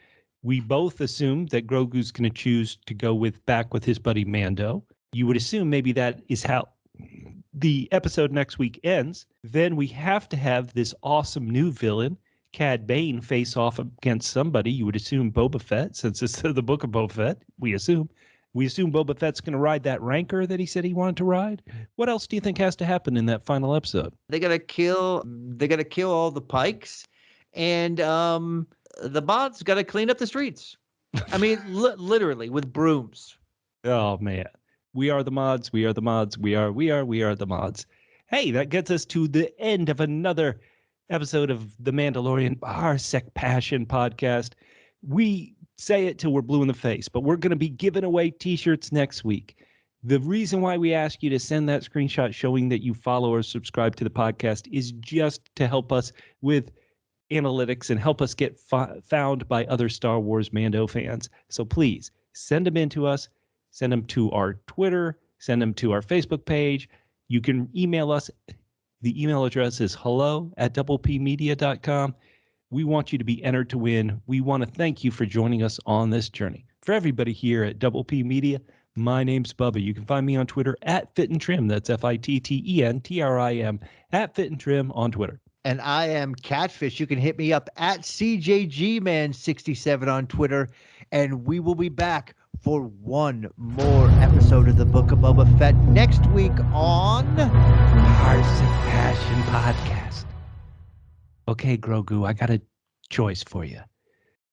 We both assume that Grogu's going to choose to go back with his buddy Mando. You would assume maybe that is how the episode next week ends. Then we have to have this awesome new villain, Cad Bane, face off against somebody. You would assume Boba Fett, since it's the Book of Boba Fett. We assume Boba Fett's going to ride that Rancor that he said he wanted to ride. What else do you think has to happen in that final episode? They got to kill all the Pikes. And the mods got to clean up the streets. I mean, literally with brooms. Oh, man. We are the mods. We are the mods. We are the mods. Hey, that gets us to the end of another episode of the Mandalorian Parsec Passion podcast. We say it till we're blue in the face, but we're going to be giving away T-shirts next week. The reason why we ask you to send that screenshot showing that you follow or subscribe to the podcast is just to help us with analytics and help us get found by other Star Wars Mando fans. So please send them in to us, send them to our Twitter, send them to our Facebook page. You can email us. The email address is hello@doublepmedia.com. We want you to be entered to win. We want to thank you for joining us on this journey. For everybody here at Double P Media, my name's Bubba. You can find me on Twitter at Fit and Trim. That's FITTENTRIM at Fit and Trim on Twitter. And I am Catfish. You can hit me up at CJGman67 on Twitter. And we will be back for one more episode of the Book of Boba Fett next week on Hearts of Passion Podcast. Okay, Grogu, I got a choice for you.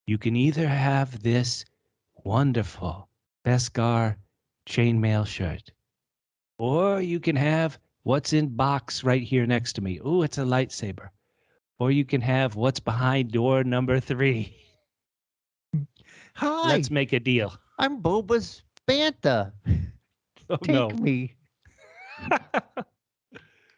You can either have this wonderful Beskar chainmail shirt, or you can have what's in box right here next to me. Ooh, it's a lightsaber. Or you can have what's behind door number 3. Hi. Let's make a deal. I'm Boba's Bantha. Oh, Take me.